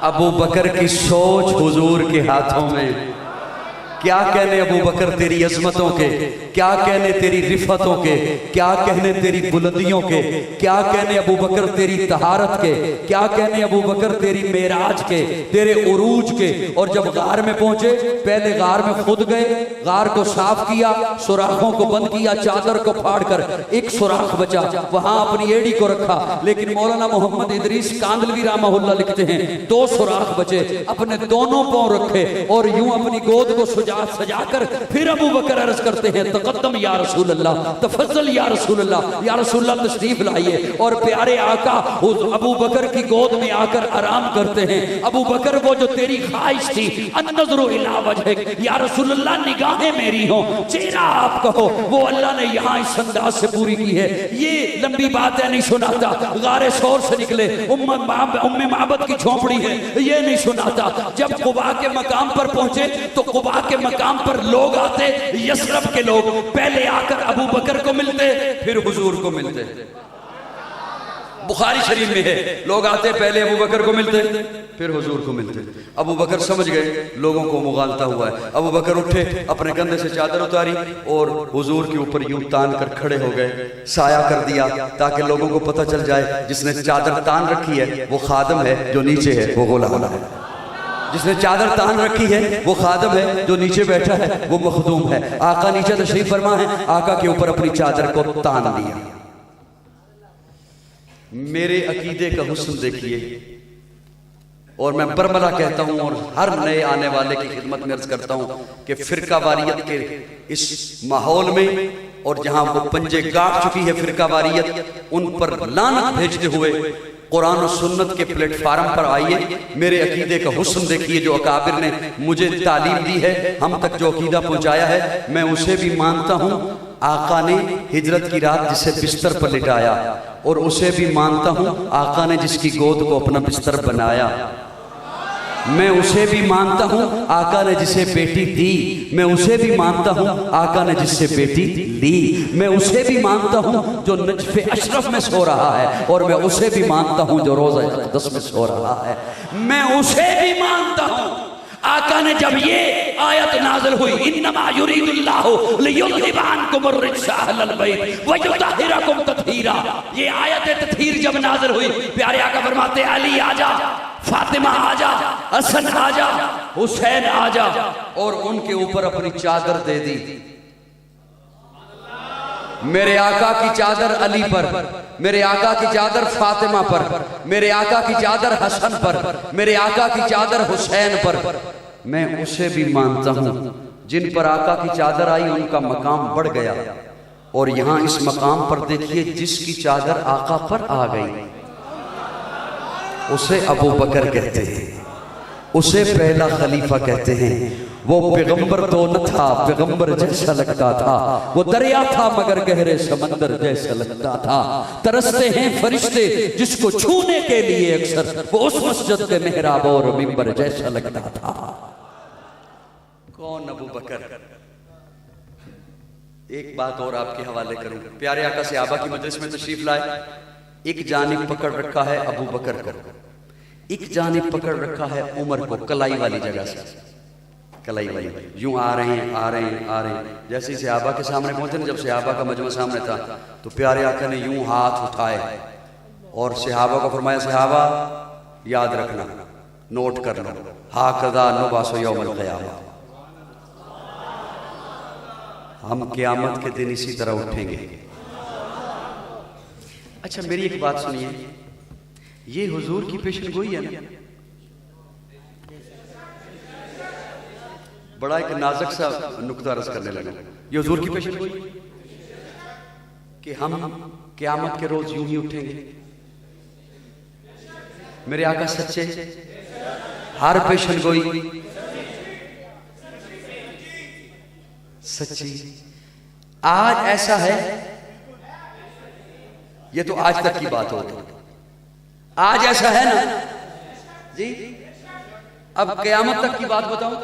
अबू बकर की सोच हुजूर के हाथों में। क्या कहने अबू बकर तेरी अजमतों के, क्या कहने तेरी रिफतों के, क्या कहने तेरी बुलंदियों के, क्या कहने अबू बकर तेरी तहारत के, क्या कहने अबू बकर तेरी मेराज के, तेरे उरूज के। और जब गार में पहुंचे, पहले गार में खुद गए, गार को साफ किया, सुराखों को बंद किया, चादर को फाड़कर एक सुराख बचा, वहां अपनी एड़ी को रखा। लेकिन मौलाना मोहम्मद इदरीस कांदलवी रहमहुल्लाह लिखते हैं 2 सुराख बचे, अपने दोनों पांव रखे और यूं अपनी गोद को सजाकर फिर अबू बकर अर्ज करते हैं तकद्दम या रसूल अल्लाह, तफज्जल या रसूल अल्लाह, या रसूल अल्लाह तशरीफ लाइए। और प्यारे आका अबू बकर की गोद में आकर आराम करते हैं। अबू बकर वो जो तेरी ख्वाहिश थी, अन्नज़रु इला वजहिक, या रसूल अल्लाह निगाहें मेरी हो, चेहरा आप कहो, वो अल्लाह ने यहाँ इस अंदाज से पूरी की है। ये लंबी बात है, नहीं सुनाता। गारे शोर से निकले, उम्मे माबद की झोपड़ी है, ये नहीं सुनाता। जब कुबा के मकाम पर पहुंचे तो कुबा के मकाम पर लोग आते, यसरब के लोग पहले आकर अबू बकर को मिलते, फिर हुजूर को मिलते। बुखारी शरीफ में है, लोग आते पहले अबू बकर को मिलते, फिर हुजूर को मिलते। अबू बकर समझ गए लोगों को मुगालता हुआ है। अबू बकर उठे, अपने कंधे से चादर उतारी और हुजूर के ऊपर यूं तान कर खड़े हो गए, साया कर दिया ताकि लोगों को पता चल जाए जिसने चादर तान रखी है वो खादम है, जो नीचे है वो गुलाम है। जिसने चादर तान रखी है वो खादम है, जो नीचे बैठा है वो मखदूम है। आका नीचे तशरीफ फरमा है, आका के ऊपर अपनी चादर को तान लिया। मेरे अकीदे का हुस्न देखिए, और मैं बरमला कहता हूं और हर नए आने वाले की खिदमत में अर्ज करता हूं कि फिरका वारियत के इस माहौल में, और जहां वो पंजे गाड़ चुकी है फिरका वारियत, उन पर लानत भेजते हुए कुरान और सुन्नत के प्लेटफार्म पर आइए। मेरे अकीदे का हुस्न देखिए, जो अकाबिर ने मुझे तालीम दी है, हम तक जो अकीदा पहुंचाया है, मैं उसे भी मानता हूं। आका ने हिजरत की रात जिसे बिस्तर पर लिटाया, और उसे भी मानता हूं आका ने जिसकी गोद को अपना बिस्तर बनाया। मैं उसे भी मानता हूं आका ने जिसे बेटी दी, मैं उसे भी मानता हूं आका ने जिससे बेटी ली। मैं उसे भी मानता हूं जो नजफे अशरफ में सो रहा है, और मैं उसे भी मानता हूं जो रोज़ा अक़दस में सो रहा है। मैं उसे भी मानता हूं आका ने जब ये आयत नाज़िल हुई, इन्नमा युरीदुल्लाहु लियुज़हिबा अन्कुम अर्रिज्सा अहलल बैत व युतहिरकुम तत्हीरा, ये आयत तत्हीर जब नाज़िल हुई, प्यारे आका फरमाते अली आजा, फातिमा आजा, हसन आजा, हुसैन आजा, और उनके ऊपर अपनी चादर दे दी। मेरे आका की चादर अली पर, मेरे आका की चादर फातिमा पर, मेरे आका की चादर हसन पर, मेरे आका की चादर हुसैन पर। मैं उसे भी मानता हूं जिन पर आका की चादर आई उनका मकाम बढ़ गया, और यहां इस मकाम पर देखिए जिसकी चादर आका पर आ गई उसे अबू बकर कहते हैं, उसे पहला खलीफा कहते हैं। वो पैगंबर तो न था, पैगंबर जैसा लगता था, वो दरिया था मगर गहरे समंदर जैसा लगता था। तरसते हैं फरिश्ते जिसको छूने के लिए अक्सर, वो उस मस्जिद के मेहराब और मिंबर जैसा लगता था। कौन अबू बकर? एक बात और आपके हवाले करूं, प्यारे आका सहाबा की मजलिस में तशरीफ लाए, एक जानिब पकड़ रखा है अबू बकर को, एक जानिब पकड़ रखा है उमर को, कलाई वाली जगह से, कलाई वाली, यूं आ रहे हैं आ रहे हैं आ रहे हैं। जैसे ही सहाबा के सामने पहुंचे ना, जब सहाबा का मजमा सामने था, तो प्यारे आका ने यूं हाथ उठाए और सहाबा को फरमाया, सहाबा याद रखना, नोट कर लो, हाकदा नुबासु यौमल क़ियामा, हम क़यामत के दिन इसी तरह उठेंगे। अच्छा मेरी एक बात सुनिए, ये हुजूर की पेशन गोई है ना, बड़ा एक नाजुक सा नुक्ता अर्ज करने लगा, ये हुजूर की पेशन गोई कि हम क़यामत के रोज यूं ही उठेंगे। मेरे आका सच्चे, हर पेशन गोई सच्ची। आज ऐसा है, ये तो आज तक की बात होती, आज ऐसा है ना जी। अब क़यामत तक की बात बताऊं,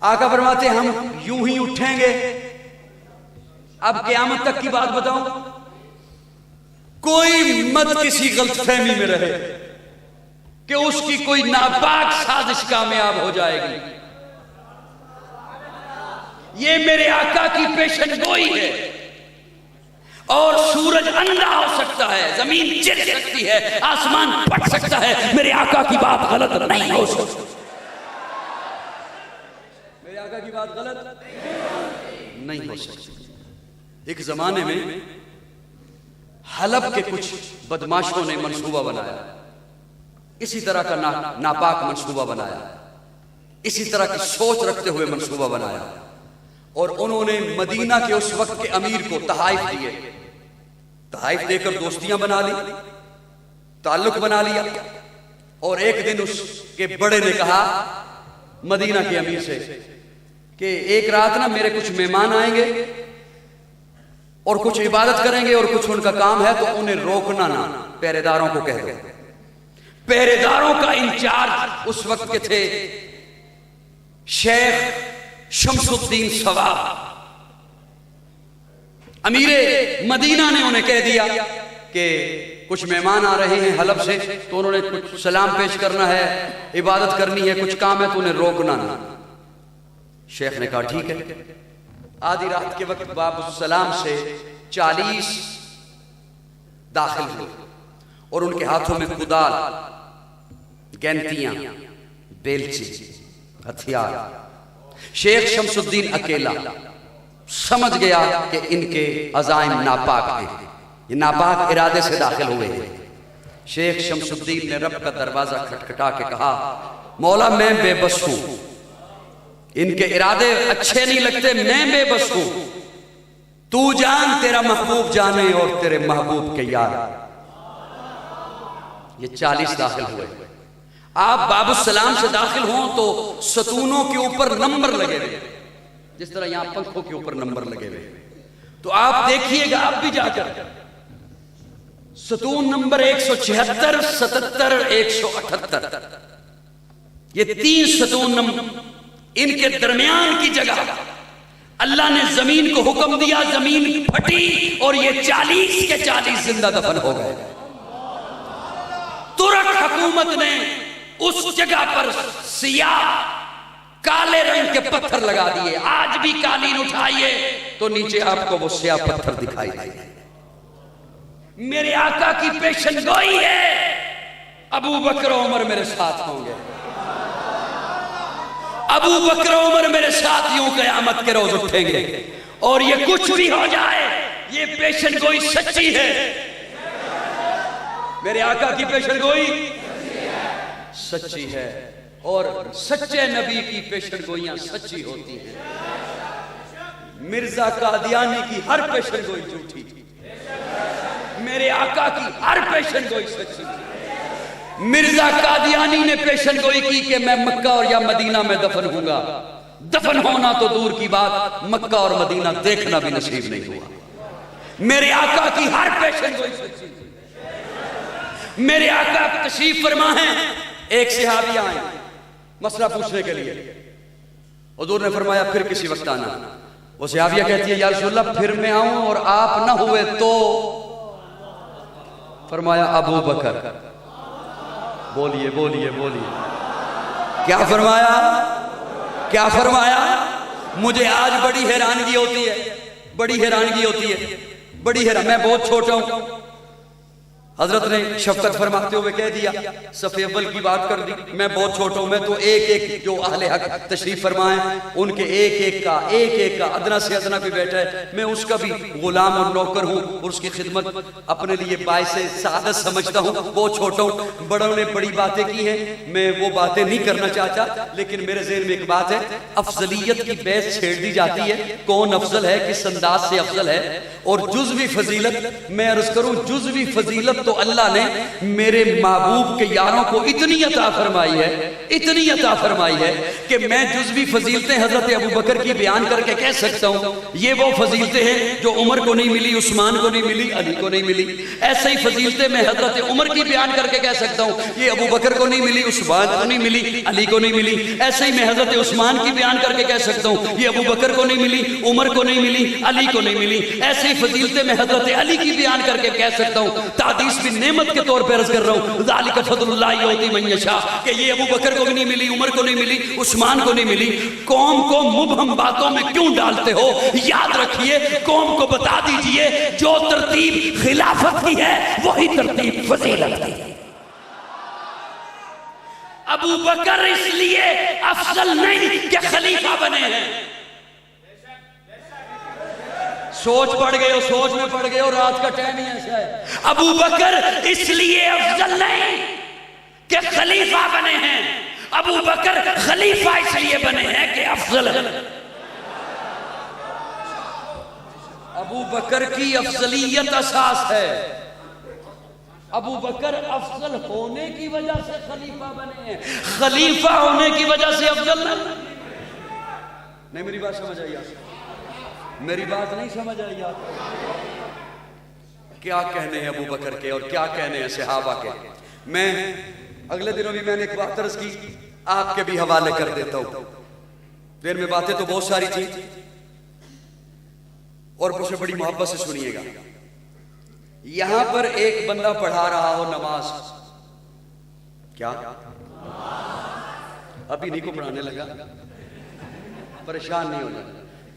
आका फरमाते हम यूं ही उठेंगे। अब क़यामत तक की बात बताऊं, कोई मत किसी गलतफहमी में रहे कि उसकी कोई नापाक साजिश कामयाब हो जाएगी। ये मेरे आका की पेशन गोई है, और सूरज अंधा हो सकता है, जमीन चिर सकती है, आसमान फट सकता है, मेरे आका की बात गलत नहीं हो सकती। मेरे आका की बात गलत नहीं हो सकती। एक जमाने में हलब के कुछ बदमाशों ने मंसूबा बनाया, इसी तरह का नापाक मंसूबा बनाया, इसी तरह की सोच रखते हुए मंसूबा बनाया, और उन्होंने मदीना के उस वक्त के अमीर को तहाइफ दिए। तहाइफ देकर दोस्तियां बना ली, ताल्लुक बना लिया, और एक दिन उसके बड़े ने कहा मदीना के अमीर से कि एक रात ना मेरे कुछ मेहमान आएंगे और कुछ इबादत करेंगे और कुछ उनका काम है, तो उन्हें रोकना ना, पहरेदारों को कह दो। पहरेदारों का इंचार्ज उस वक्त के थे शेख शमसुद्दीन सवाब। अमीरे मदीना ने उन्हें कह दिया कि कुछ मेहमान आ रहे हैं हलब से, तो उन्होंने कुछ सलाम पेश करना है, इबादत करनी है, कुछ काम है, तो उन्हें रोकना ना। शेख ने कहा ठीक है। आधी रात के वक्त बाब सलाम से 40 दाखिल हुए, और उनके हाथों में कुदाल, गैंतियां, बेलची, हथियार। शेख शमसुद्दीन अकेला समझ गया कि इनके अज़ाइम नापाक हैं, ये नापाक इरादे से दाखिल हुए हैं। शेख शमसुद्दीन ने रब का दरवाजा खटखटा के कहा, मौला मैं बेबस हूं, इनके इरादे अच्छे नहीं लगते, मैं बेबस हूं, तू जान, तेरा महबूब जाने और तेरे महबूब के यार। ये 40 दाखिल हुए। आप बाबुसलाम से दाखिल हों तो सतूनों के ऊपर नंबर लगे हुए, जिस तरह यहां पंखों के ऊपर नंबर लगे हुए। तो आप देखिएगा, आप भी जाकर सतून नंबर 176, 77, 178, ये 3 सतून नंबर, इनके दरमियान की जगह अल्लाह ने जमीन को हुक्म दिया, जमीन फटी और ये 40 के 40 जिंदा दफन हो गए। तुर्क हुकूमत ने उस जगह पर सियाह काले रंग के पत्थर लगा दिए। आज भी कालीन उठाइए तो नीचे आपको वो सियाह पत्थर दिखाई देंगे। मेरे आका की पेशन गोई है, अबू बकर उमर मेरे साथ होंगे, अबू बकर उमर मेरे साथ यूं कयामत के रोज उठेंगे। और ये कुछ भी हो जाए, ये पेशन गोई सच्ची है। मेरे आका की पेशन गोई सच्ची है और सच्चे नबी की पेशन गोइयां सच्ची होती हैं। मिर्जा कादियानी की हर पेशन गोई झूठी थी, मेरे आका की हर पेशन गोई सच्ची थी। मिर्जा कादियानी ने पेशन गोई की कि मैं मक्का और या मदीना में दफन हूंगा। दफन होना तो दूर की बात, मक्का और मदीना देखना भी नसीब नहीं हुआ। मेरे आका की हर पेशन गोई सच्ची थी। मेरे आका तशरीफ फरमा है, एक सहाबी आए मसला पूछने के लिए। हुजूर ने फरमाया फिर किसी वक्त आना। वो सहाबिया कहती है, या रसूलल्लाह फिर मैं आऊं और आप ना हुए तो? फरमाया अबू बकर। बोलिए बोलिए बोलिए, क्या फरमाया, क्या फरमाया? मुझे आज बड़ी हैरानगी होती है, बड़ी हैरानगी होती है, बड़ी हैरान। मैं बहुत छोटा हूं, हजरत ने शफकत फरमाते हुए कह दिया, सफ़े अव्वल की बात कर दी। मैं बहुत छोटा हूं, मैं तो एक एक जो अहले हक तशरीफ फरमाए उनके एक एक का अदना से अदना भी बैठा है, मैं उसका भी गुलाम और नौकर हूं और उसकी खिदमत अपने लिए बायसे सादत समझता हूं। बहुत छोटा हूं, बड़ों ने बड़ी बातें की हैं, मैं वो बातें नहीं करना चाहता, लेकिन मेरे ज़हन में एक बात है, अफजलियत की बहस छेड़ दी जाती है, कौन अफजल है, किस अंदाज से अफजल है। और जुज़वी फजीलत, मैं अर्ज करूं जुज़वी फजीलत तो अल्लाह ने मेरे महबूब के यारों को इतनी अता फरमाई है, इतनी अता फरमाई है कि मैं जुज़वी फजीलतें हजरत अबू बकर की बयान करके कह सकता हूं, ये वो फजीलतें हैं जो उमर को नहीं मिली, उस्मान को नहीं मिली, अली को नहीं मिली। ऐसे ही फजीलतें मैं हजरत उमर की बयान करके कह सकता हूं, ये अबू बकर को नहीं मिली, उस्मान को नहीं मिली, अली को नहीं मिली। ऐसे ही मैं हजरत उस्मान की बयान करके कह सकता हूं, ये अबू बकर को नहीं मिली, उमर को नहीं मिली, अली को नहीं मिली। ऐसे ही फजीलतें मैं हजरत अली की बयान करके कह सकता हूं। तादीस भी नेमत के तौर पर अर्ज कर रहा हूं, ज़ालिका फ़ज़्लुल्लाहि युअती मन यशा, कि ये अबू बकर को भी नहीं मिली, उमर को नहीं मिली, उस्मान को नहीं मिली। कौम को मुबहम बातों में क्यों डालते हो? याद रखिए, कौम को बता दीजिए जो तरतीब खिलाफत की है वही तरतीब फजीलत की है। अबू बकर इसलिए अफजल नहीं कि खलीफा बने हैं। सोच पड़ गए हो, सोच में पड़ गए हो, रात का टाइम ही ऐसा है। अबू बकर इसलिए अफजल नहीं कि खलीफा बने हैं, अबू बकर खलीफा इसलिए बने हैं कि अफजल है। अबू बकर की अफजलियत असास है। अबू बकर अफजल होने की वजह से खलीफा बने हैं, खलीफा होने की वजह से अफजल नहीं। मेरी बात समझ आई आपको? मेरी बात नहीं समझ आई आपको? क्या कहने हैं अबू बकर के और क्या कहने हैं सहाबा के। मैं अगले दिनों भी मैंने एक बात अर्ज की, आपके भी हवाले कर देता हूं। देर में बातें तो बहुत सारी थी और मुझे बड़ी मोहब्बत से सुनिएगा। यहां पर एक बंदा पढ़ा रहा हो नमाज, क्या अभी नहीं को पढ़ाने लगा, परेशान नहीं होना।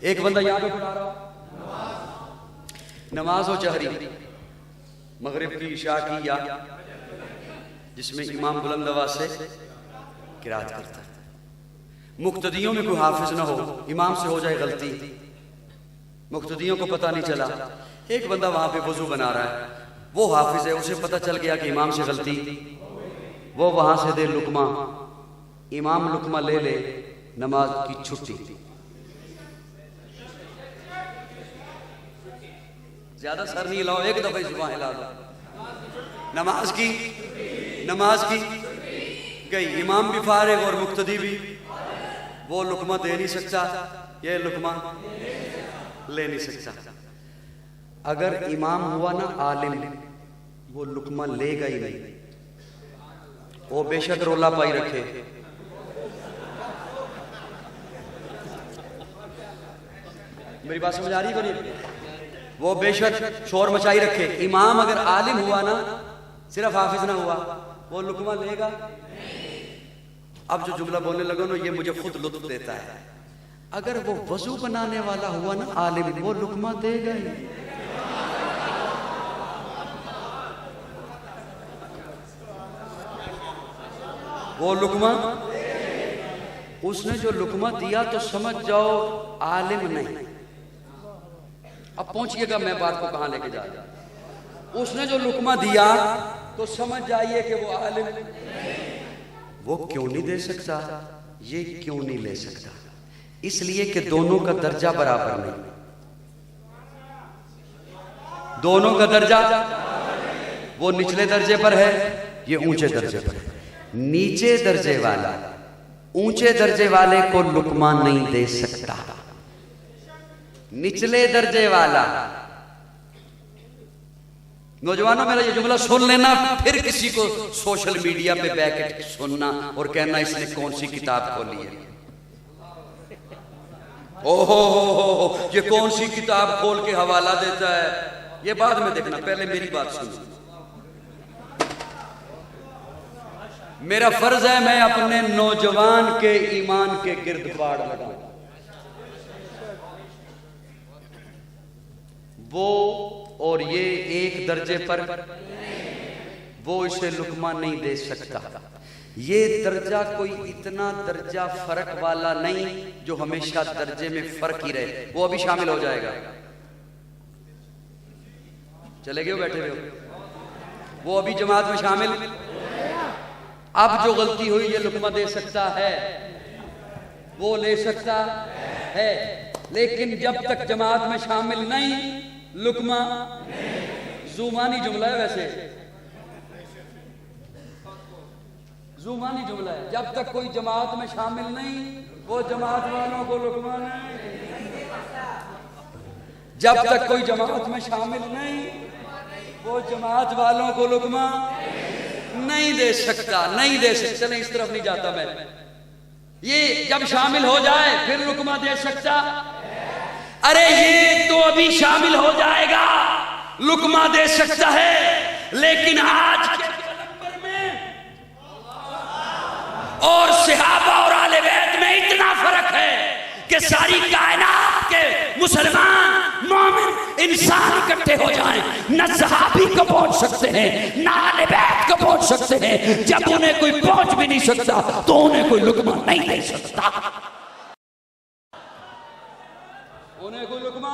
एक बंदा यहां पे पढ़ा रहा हो नमाज हो, जहरी, मगरिब की, इशा की या जिसमें इमाम बुलंद आवाज से किरात करता है। मुक्तदियों में कोई हाफिज ना हो, इमाम से हो जाए गलती, मुक्तदियों को पता नहीं चला। एक बंदा वहां पे वजू बना रहा है, वो हाफिज है, उसे पता चल गया कि इमाम से गलती, वो वहां से दे लुकमा, इमाम लुकमा ले ले, नमाज की छुट्टी। ज्यादा सर नहीं हिलाओ, एक दफे जुबान हिला दो, नमाज की गई। इमाम भी फारिग और मुक्तदी भी। वो लुकमा दे नहीं सकता, ये लुकमा ले नहीं सकता। अगर इमाम हुआ ना आलिम, वो लुकमा लेगा ही नहीं, वो बेशक रोला पाई रखे, मेरी बात समझ आ रही है नहीं? वो बेशक शोर मचाई रखे। इमाम अगर आलिम हुआ ना, सिर्फ हाफिज ना हुआ, वो लुकमा लेगा। अब जो जुमला बोलने लगा ना, ये मुझे खुद लुत्फ देता है। अगर वो वजू बनाने वाला हुआ ना आलिम, वो लुकमा देगा ही। वो लुकमा, उसने जो लुकमा दिया तो समझ जाओ आलिम नहीं। अब पहुंचिएगा मैं बात को कहां लेके जा रहा। उसने जो लुकमा दिया तो समझ जाइए कि वो आलिम। वो क्यों नहीं दे सकता, ये क्यों नहीं ले सकता? इसलिए कि दोनों का दर्जा बराबर नहीं। दोनों का दर्जा, वो निचले दर्जे पर है, ये ऊंचे दर्जे पर है। नीचे दर्जे वाला ऊंचे दर्जे वाले को लुकमा नहीं दे सकता। निचले दर्जे वाला, नौजवानों मेरा ये जुमला सुन लेना, फिर किसी को सोशल मीडिया पे बैक सुनना और कहना इसने कौन सी किताब खोली है। ओहो हो, ये कौन सी किताब खोल के हवाला देता है, ये बाद में देखना, पहले मेरी बात सुनो। मेरा फर्ज है मैं अपने नौजवान के ईमान के गिर्द बाड़ लगाऊं। वो और ये एक दर्जे पर, वो इसे लुकमा नहीं दे सकता। ये दर्जा कोई इतना दर्जा फर्क वाला नहीं जो हमेशा दर्जे में फर्क ही रहे। वो अभी शामिल हो जाएगा। चले गए बैठे हुए, वो अभी जमात में शामिल। अब जो गलती हुई ये लुकमा दे सकता है, वो ले सकता है, लेकिन जब तक जमात में शामिल नहीं, लुकमा जुमानी जुमला है। वैसे जुमानी जुमला है। जब तक कोई जमात में शामिल नहीं, वो जमात वालों को लुकमा नहीं। जब तक कोई जमात में शामिल नहीं, वो जमात वालों को लुकमा नहीं दे सकता, नहीं दे सकता। चलें इस तरफ नहीं जाता मैं। ये जब शामिल हो जाए फिर लुकमा दे सकता। अरे ये तो अभी शामिल हो जाएगा, लुकमा दे सकता है। लेकिन आज के पैगंबर में और सहाबा और आले बैत में इतना फर्क है कि सारी कायनात के मुसलमान मोमिन इंसान इकट्ठे हो जाएं, न सहाबी को पहुंच सकते हैं, न आले बैत को पहुंच सकते हैं। जब उन्हें कोई पहुंच भी नहीं सकता तो उन्हें कोई लुकमा नहीं दे सकता। उन्हें कोई लुकमा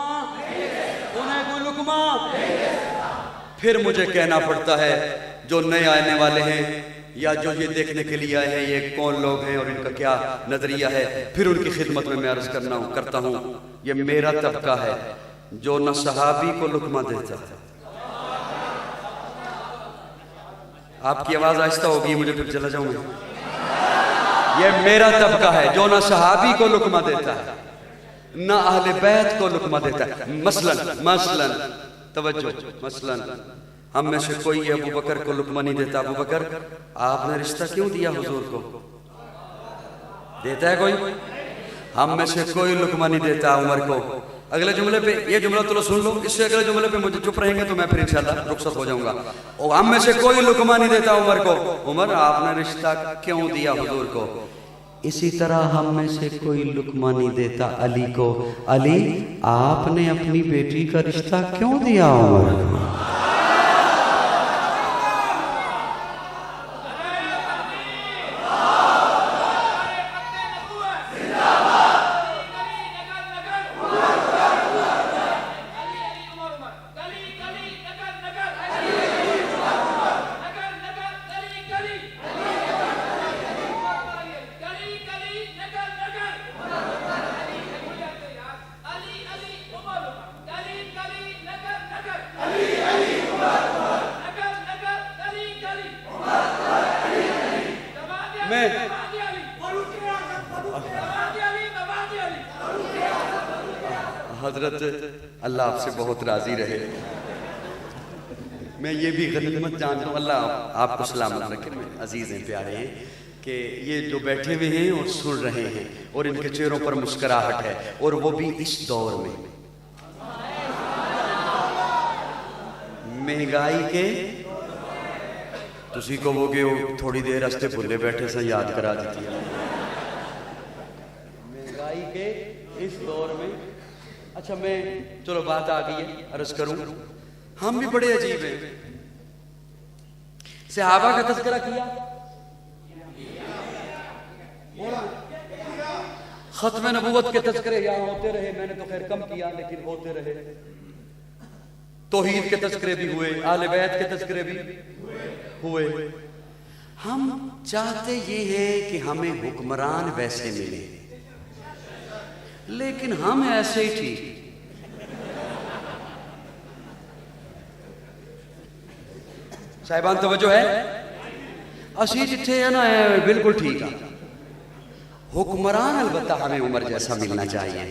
फिर मुझे कहना पड़ता है जो नए आने वाले हैं या जो ये देखने के लिए आए हैं, ये कौन लोग हैं और इनका क्या नजरिया है, फिर उनकी खिदमत में मैं अर्ज करता हूँ। ये मेरा तबका है जो न सहाबी को लुकमा देता है। आपकी आवाज आहिस्ता होगी, मुझे फिर चला जाऊंगा। ये मेरा तबका है जो न सहाबी को लुकमा देता है, न अहले बैत को लुकमा देता है। मसलन तवज्जो, मसलन हम में से कोई अबू बकर को लुकमा नहीं देता। अबू बकर आपने रिश्ता क्यों दिया हुजूर को? देता है कोई? हम में से कोई लुकमा नहीं देता उमर को। अगले जुमले पे, ये जुमला तो सुन लो, इससे अगले जुमले पे मुझे चुप रहेंगे तो मैं फिर इंशाल्लाह रुखसत हो जाऊंगा। और हम में से कोई लुकमा नहीं देता उमर को। उमर आपने रिश्ता क्यों दिया हुजूर को? इसी तरह हम में से कोई लुकमा नहीं देता अली को। अली आपने अपनी बेटी का रिश्ता क्यों दिया उमर को? मैं हजरत अल्लाह आपसे बहुत राजी रहे। मैं ये भी गनीमत जानता हूँ, अल्लाह आपको सलामत रखे। अजीज हैं, प्यारे हैं कि ये जो बैठे हुए हैं और सुन रहे हैं और इनके चेहरों पर मुस्कुराहट है, और वो भी इस दौर में महंगाई के। तुसी कहोगे थोड़ी देर रस्ते भुले बैठे से याद करा दी। महंगाई के इस दौर में, अच्छा मैं चलो बात आ गई है, अर्ज करूं, हम भी बड़े अजीब हैं। सहाबा का तज़किरा किया, खत्म नबूवत के तज़किरे यहाँ होते रहे, मैंने तो खैर कम किया लेकिन होते रहे। तौहीद के तज़किरे भी हुए, आले बैत के तज़किरे भी हुए। हम चाहते ये हैं कि हमें हुक्मरान वैसे मिले, लेकिन हम ऐसे ही ठीक। साहिबान तवज्जो है, असी जिथे है ना बिल्कुल ठीक है। हुक्मरान अलबत्ता हमें उमर जैसा मिलना चाहिए,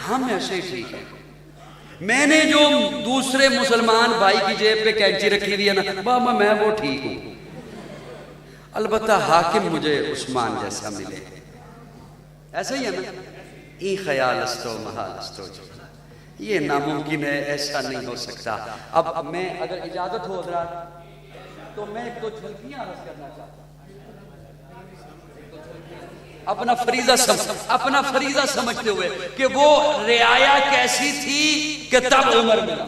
हम ऐसे ही ठीक है। मैंने जो दूसरे मुसलमान भाई की जेब पे कैंची रखी हुई है ना बाबा, मैं वो ठीक हूं। अलबत्ता हाकिम मुझे उस्मान जैसा मिले, ऐसा ही है ना। ई ख्याल अस्तो महाल अस्तो, ये नामुमकिन है, ऐसा नहीं हो सकता। अब मैं अगर इजाजत हो हज़रात तो मैं एक दो झलकियां अर्ज करना चाहता हूं। अपना फरीजा समझते हुए कि वो रियाया कैसी थी कि तब उमर मिला,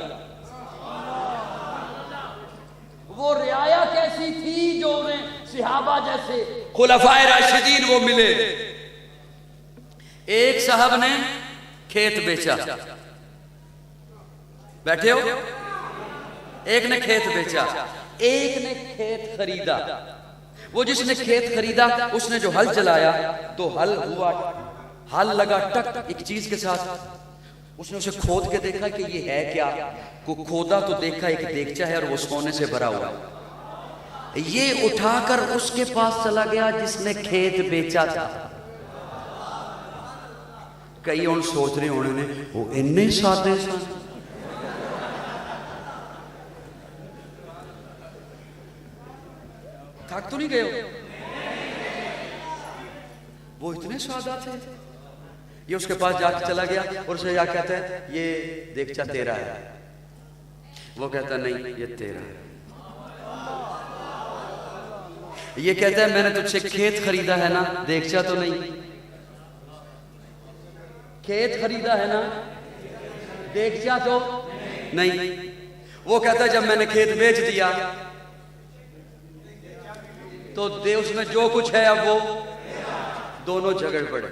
वो रियाया कैसी थी जो उन्हें सहाबा जैसे खुलफाए राशिदीन वो मिले। एक साहब ने खेत बेचा, बैठे हो, एक ने खेत बेचा, एक ने खेत खरीदा। वो जिसने खेत खरीदा उसने जो हल चलाया तो हल हुआ, हल लगा टक एक चीज के साथ, उसने उसे खोद के देखा कि ये है क्या। को खोदा तो देखा एक देगचा है और वो सोने से भरा हुआ। ये उठाकर उसके पास चला गया जिसने खेत बेचा था। कई उन सोच रहे होने ने वो इन्ने सादे सन, थक तो नहीं गए हो? वो इतने सादा थे। ये उसके पास जाके चला गया और उसे क्या कहता है, ये देगचा तेरा है। वो कहता नहीं ये तेरा है। ये कहता है मैंने तुझसे खेत खरीदा है ना, देगचा तो नहीं। खेत खरीदा है ना, देगचा तो नहीं। वो कहता है जब मैंने खेत बेच दिया तो दे उसमें जो कुछ है अब वो। दोनों झगड़ पड़े,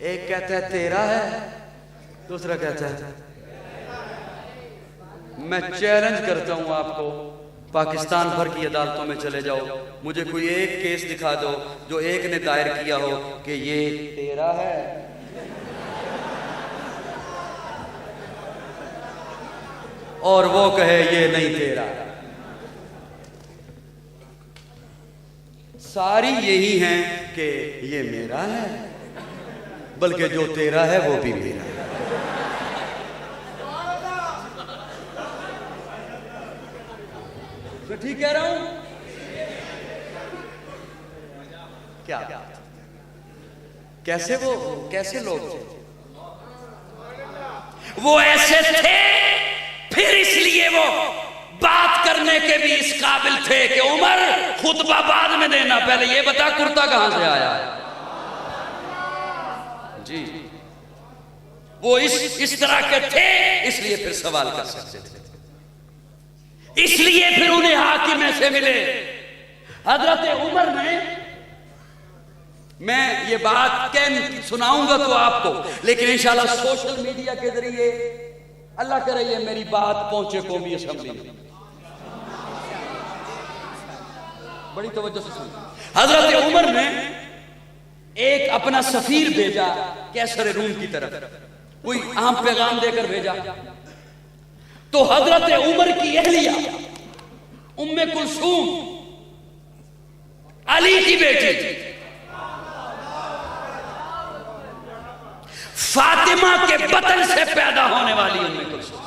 एक कहता है तेरा है, दूसरा कहता है। मैं चैलेंज करता हूं आपको, पाकिस्तान भर की अदालतों में चले जाओ, मुझे कोई एक केस दिखा दो जो एक ने दायर किया हो कि ये तेरा है और वो कहे ये नहीं तेरा। सारी यही हैं कि ये मेरा है, बल्कि जो तेरा है वो भी मेरा है। तो ठीक कह रहा हूं क्या? कैसे लोग थे वो, ऐसे थे। फिर इसलिए वो बात करने के भी इस काबिल थे कि उमर खुतबा बाद में देना, पहले ये बता कुर्ता कहां से आया जी। वो इस तरह के थे, इसलिए फिर सवाल कर सकते थे, इसलिए फिर उन्हें हाकिम ऐसे मिले। हजरत उमर ने, मैं ये बात सुनाऊंगा तो आपको, लेकिन इंशाल्लाह सोशल मीडिया के जरिए अल्लाह करे ये मेरी बात पहुंचे कौमी असेंबली में। बड़ी तवज्जो से सुनिए। हजरत उमर ने एक अपना सफीर भेजा कैसर रूम की तरफ, कोई अहम पैगाम देकर भेजा। तो हजरत उमर की अहलिया उम्मे कुलसूम अली की बेटी फातिमा के बतन से पैदा होने वाली उम्मे कुलसूम।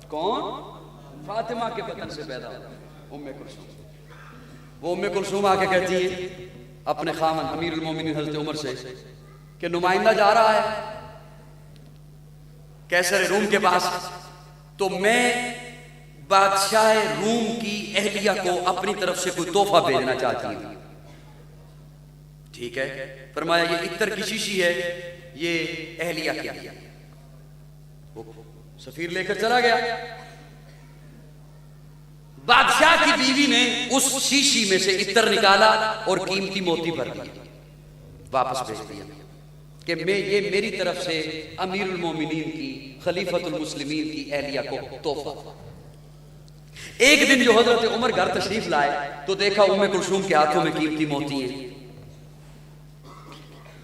कौन? फातिमा के बतन से पैदा उम्मे कुलसूम। वो उम्मे कुलसूम आके कहती है अपने खामन अमीरुल मोमिनीन हजरत उमर से कि नुमाइंदा जा रहा है कैसर रूम के पास, तो मैं बादशाह रूम की अहलिया को अपनी तरफ से कोई तोहफा भेजना चाहती हूं। ठीक है, फरमाया ये इत्तर की शीशी है, ये अहलिया के लिए। वो सफीर लेकर चला गया। बादशाह की बीवी ने उस शीशी में से इत्तर निकाला और कीमती मोती भर दिए, वापस भेज दिया कि ये मेरी तरफ से अमीरुल मोमिनीन की खलीफतुल मुस्लिमीन की अहलिया को तोहफा। एक दिन जो हजरत उमर घर तशरीफ लाए तो देखा उम्मे कुलसूम के हाथों में कीमती मोती हैं।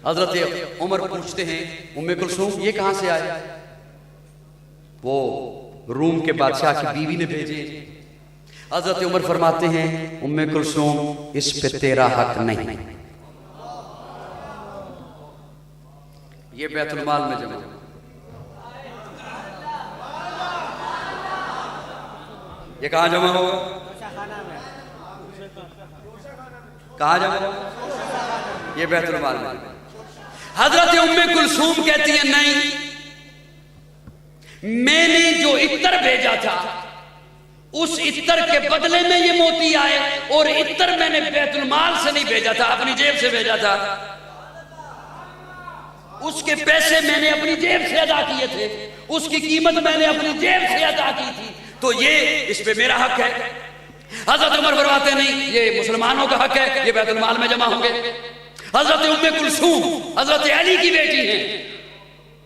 हजरत उमर पूछते हैं उम्मे कुलसूम ये कहां से आए? वो रूम के बादशाह की बीवी ने भेजे। हजरत उमर फरमाते हैं उम्मे कुलसूम इस पे तेरा हक नहीं, ये बैतुल माल में जमा। ये कहां जमा होगा? कहां जमा होगा? ये बैतुल माल में। हजरत उम्मे कुलसूम कहती है नहीं, मैंने जो इत्तर भेजा था उस इत्तर के बदले में ये मोती आए, और इत्तर मैंने बैतुल माल से नहीं भेजा था, अपनी जेब से भेजा था। उसके पैसे मैंने अपनी जेब से अदा किए थे, उसकी कीमत मैंने अपनी जेब से अदा की थी, तो ये इस पे मेरा हक है। हजरत उमर फरमाते नहीं, ये मुसलमानों का हक है, ये बैतुल माल में जमा होंगे। हजरत उम्मे कुलसूम हजरत अली की बेटी हैं,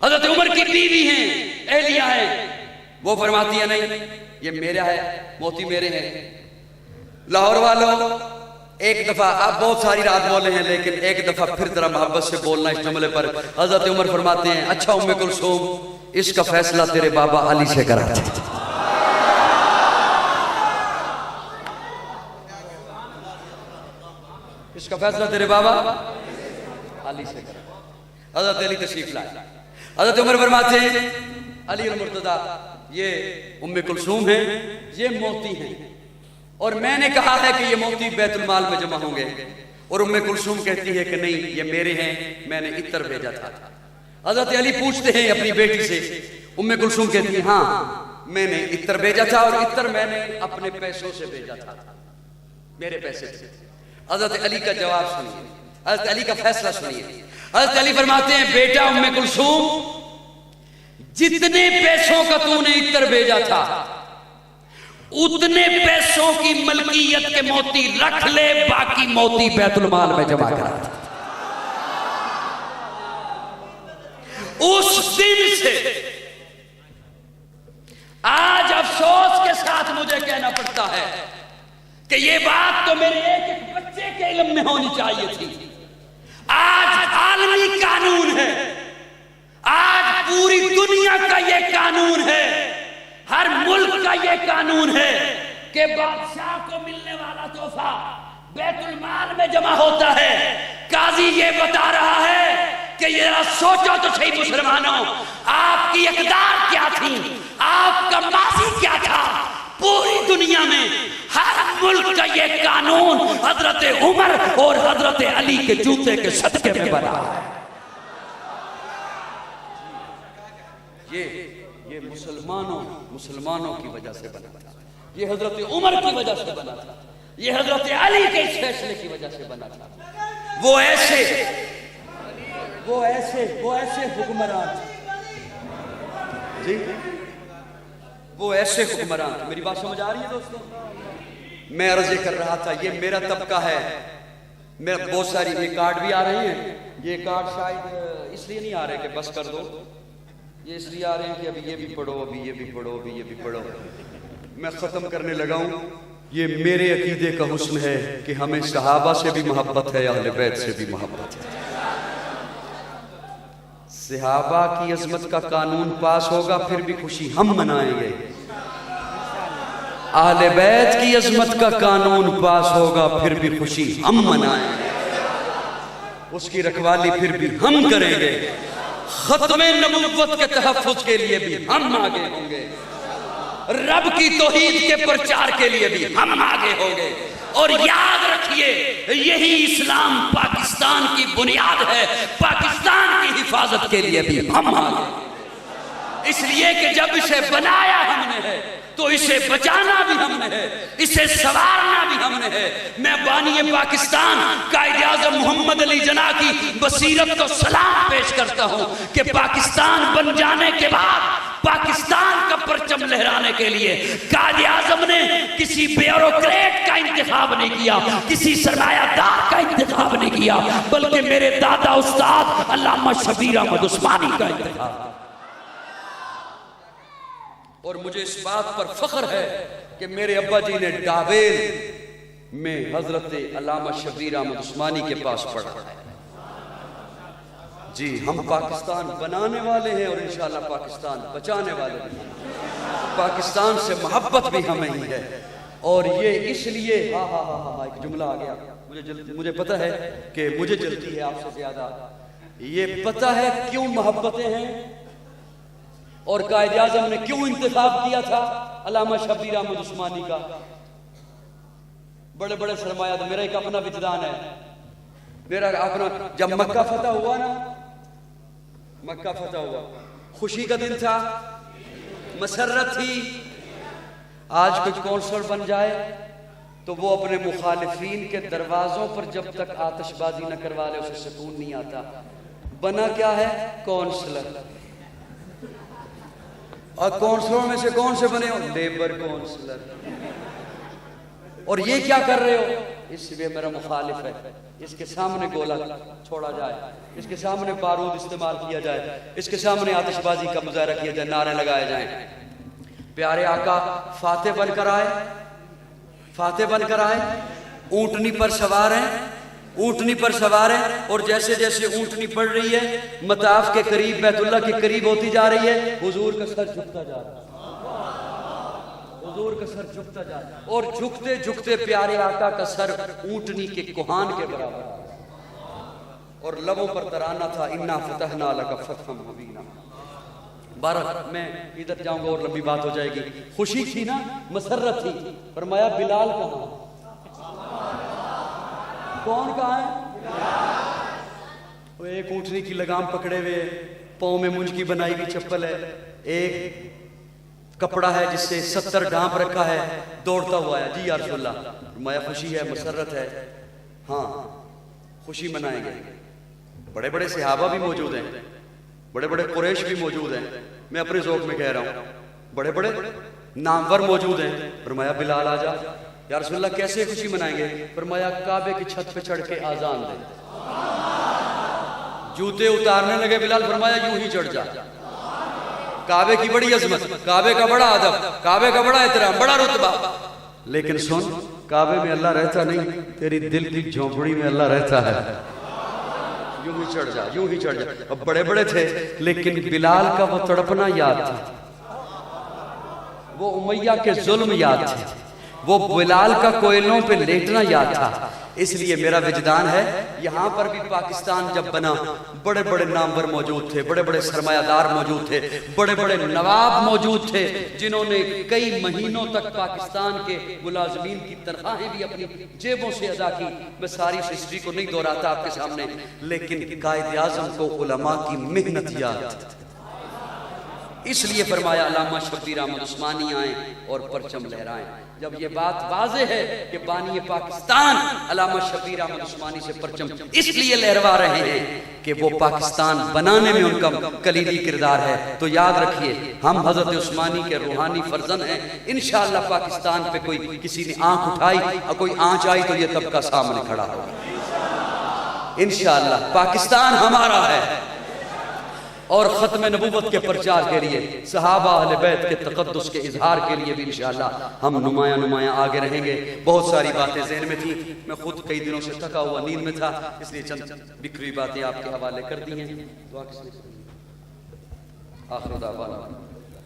हजरत उमर की बीवी हैं, अहलिया हैं। वो फरमाती है नहीं, ये मेरा है, मोती मेरे हैं। लाहौर वालों, एक दफा आप बहुत सारी रात बोले हैं, लेकिन एक दफा फिर जरा मोहब्बत से बोलना इस जुमले पर। हजरत उमर फरमाते हैं अच्छा उम्मे कुलसूम, इसका फैसला तेरे बाबा अली से कराते। इसका फैसला तेरे बाबा अली से करा। हजरत अली तशरीफ लाए। हजरत उमर फरमाते हैं अली मुर्तदा, ये उम्मे कुलसूम है, ये मोती हैं, और मैंने कहा है कि ये मोती बैतुल माल में जमा होंगे। और उम्मे कुलसूम कहती है कि नहीं, ये मेरे हैं, मैंने इत्तर भेजा था। हजरत अली पूछते हैं अपनी बेटी से, उम्मे कुलसूम कहती है हाँ मैंने इत्तर भेजा था, और इत्तर मैंने अपने पैसों से भेजा था, मेरे पैसे थे। हजरत अली का जवाब सुनिए, हजरत अली का फैसला सुनिए। हजरत अली फरमाते हैं बेटा उम्मे कुलसूम, जितने पैसों का तूने इत्तर भेजा था उतने पैसों की मलकियत के मोती रख ले, बाकी मोती बैतुल माल में जमा करा दे। उस दिन से आज अफसोस के साथ मुझे कहना पड़ता है कि ये बात तो मेरे एक एक बच्चे के इल्म में होनी चाहिए थी। आज आलमी कानून है, आज पूरी दुनिया का ये कानून है, हर मुल्क का ये कानून है कि बादशाह को मिलने वाला तोहफा बैतुल माल में जमा होता है। काजी ये बता रहा है कि ये जरा सोचो तो सही मुसलमानों, आपकी इक़दार क्या थी, आपका माजी क्या था। पूरी दुनिया में हर मुल्क का ये कानून हजरत उमर और हजरत अली के जूते के सदके में बना है। ये मुसलमानों की वजह से बना था, ये हजरत उमर की वजह से बना था, ये हजरत अली के इस फैसले की वजह से बना था। वो ऐसे हुक्मरान जी, वो ऐसे हुक्मरान। मेरी बात समझ आ रही है दोस्तों? मैं अर्ज कर रहा था ये मेरा तबका है, मेरा बहुत सारी ये कार्ड भी आ रही हैं। ये कार्ड शायद इसलिए नहीं आ रहे कि बस कर दो, ये इसलिए आ रहे हैं कि अभी ये भी पढ़ो, अभी ये भी पढ़ो, अभी ये भी पढ़ो। मैं ख़त्म करने लगा हूँ। ये मेरे अकीदे का हुस्न है कि हमें सहाबा से भी मोहब्बत है, अहले बैत से भी मोहब्बत है। सहाबा की अजमत का कानून पास होगा, फिर भी खुशी हम मनाएंगे। आहले बैत की अजमत का कानून पास होगा फिर भी खुशी हम मनाएंगे, उसकी रखवाली फिर भी हम करेंगे, खत्मे नबुव्वत के तहफ्फुज के लिए भी हम आगे होंगे, रब की तौहीद के प्रचार के लिए भी हम आगे होंगे। और याद रखिए, यही इस्लाम पाकिस्तान की बुनियाद है, पाकिस्तान की हिफाजत के लिए भी हम आगे। इसलिए कि जब इसे बनाया हमने है तो इसे बचाना भी हमने है, इसे संवारना भी हमने है। मैं बानी पाकिस्तान कायदे आज़म मोहम्मद अली जना की बसीरत को सलाम पेश करता हूं कि पाकिस्तान बन जाने के बाद पाकिस्तान का परचम लहराने के लिए कायदे आज़म ने किसी ब्यूरोक्रेट का इंतखाब नहीं किया, किसी सरमायादार का इंतखाब नहीं किया, बल्कि मेरे दादा उस्ताद अल्लामा शबीर अहमद उस्मानी का इंतखाब। और मुझे इस बात पर फख्र है कि मेरे अब्बा जी ने डाबेल में हजरत अल्लामा शबीर अहमद उस्मानी के पास पढ़ा है। जी, हम पाकिस्तान बनाने वाले हैं और इंशाअल्लाह पाकिस्तान बचाने वाले हैं। पाकिस्तान से मोहब्बत भी हमें ही है। और ये इसलिए एक जुमला आ गया, मुझे पता है कि मुझे जल्दी है आपसे ज्यादा। ये पता है क्यों मोहब्बतें हैं और कायदे आज़म ने क्यों इंतखाब किया था अल्लामा शबीर अहमद उस्मानी का। बड़े बड़े सरमाया, मेरा एक अपना विजदान है, मेरा अपना। जब मक्का फतह हुआ ना, मक्का फतह हुआ, खुशी का दिन था, मसरत थी। आज कुछ कौंसलर बन जाए तो वो अपने मुखालिफिन के दरवाजों पर जब तक आतिशबाजी न करवा ले उसे सुकून नहीं आता। बना क्या है? कौंसलर। और कौंसलरों में से कौन से बने हो? Labour councillor. और ये क्या कर रहे हो? इसलिए मेरा मुखालिफ है, इसके सामने गोला छोड़ा जाए, इसके सामने बारूद इस्तेमाल किया जाए, इसके सामने आतिशबाजी का मुजाहरा किया जाए, नारे लगाए जाएं। प्यारे आका फातेह बनकर आए, फातेह बनकर आए, ऊंटनी पर सवार हैं, ऊंटनी पर सवार है। और जैसे जैसे ऊंटनी बढ़ रही है, मताफ के करीब, बैतुल्लाह के करीब होती जा रही है, हुजूर का सर झुकता जा रहा है, हुजूर का सर झुकता जा रहा है। और झुकते झुकते प्यारे आका का सर ऊंटनी के कुहान के बराबर और लबों पर तराना था, इन्ना फतहना लका फतहम मुबीना। बारह मैं इधर जाऊंगा और लंबी बात हो जाएगी। खुशी थी ना, मसरत थी। फरमाया बिलाल कहाँ? कौन कहाँ है? वो एक ऊँटनी की लगाम पकड़े हुए, पाँव में मुंज की बनाई हुई चप्पल है, एक कपड़ा है जिससे 70 डांप रखा है, दौड़ता हुआ है। जी या रसूलल्लाह। फरमाया खुशी है, मसरत है, हाँ खुशी मनाएंगे। बड़े बड़े सहाबा भी मौजूद हैं, बड़े बड़े कुरैश भी मौजूद हैं, मैं अपने ज़ौक़ में कह रहा हूँ, बड़े बड़े नामवर मौजूद हैं। फरमाया बिलाल आजा। या रसूलल्लाह कैसे खुशी मनाएंगे? फरमाया काबे की छत पे चढ़ के आजान दे। जूते उतारने लगे बिलाल, फरमाया यूं ही चढ़ जा। काबे की बड़ी अजमत, काबे का बड़ा अदब, काबे का बड़ा एहतराम, बड़ा रुतबा। लेकिन सुन, काबे में अल्लाह रहता नहीं, तेरी दिल की झोंपड़ी में अल्लाह रहता है। यूं ही चढ़ जा, यूं ही चढ़ जा। अब बड़े बड़े थे, लेकिन बिलाल का वो तड़पना याद था, वो उमैया के जुल्म याद थे, वो बिलाल का कोयलों पे लेटना याद था। इसलिए मेरा विजदान है, यहाँ पर भी पाकिस्तान जब बना, बड़े बड़े नामवर मौजूद थे, बड़े बड़े सरमायादार मौजूद थे, बड़े बड़े नवाब मौजूद थे, जिन्होंने कई महीनों तक पाकिस्तान के मुलाजमीन की तनख्वाहें भी अपनी जेबों से अदा की। मैं सारी हिस्ट्री को नहीं दोहराता आपके सामने, लेकिन कायदे आज़म को उलमा की मेहनत याद, इसलिए फरमाया अल्लामा शबीर अहमद उस्मानी आए और परचम लहराएं। जब ये बात वाज़े है कि बानी पाकिस्तान अल्लामा शबीर अहमद उस्मानी से परचम इसलिए लहरवा रहे हैं कि वो पाकिस्तान बनाने में उनका कलीदी किरदार है, तो याद रखिए हम हजरत उस्मानी के रूहानी फर्जंद हैं। इंशाअल्लाह पाकिस्तान पे कोई किसी ने आंख उठाई और कोई आंच आई तो ये तबका सामने खड़ा होगा। इंशाअल्लाह पाकिस्तान हमारा है। और ख़त्म नबूवत के प्रचार के लिए, सहाबा अहले बैत के तक़द्दुस के इजहार के लिए भी इंशाअल्लाह हम नुमाया आगे रहेंगे। बहुत सारी बातें ज़हन में थी, मैं खुद कई दिनों से थका हुआ नींद में था, इसलिए चंद बिखरी बातें आपके हवाले कर दी हैं। दुआ किसने? आखिर दावाना।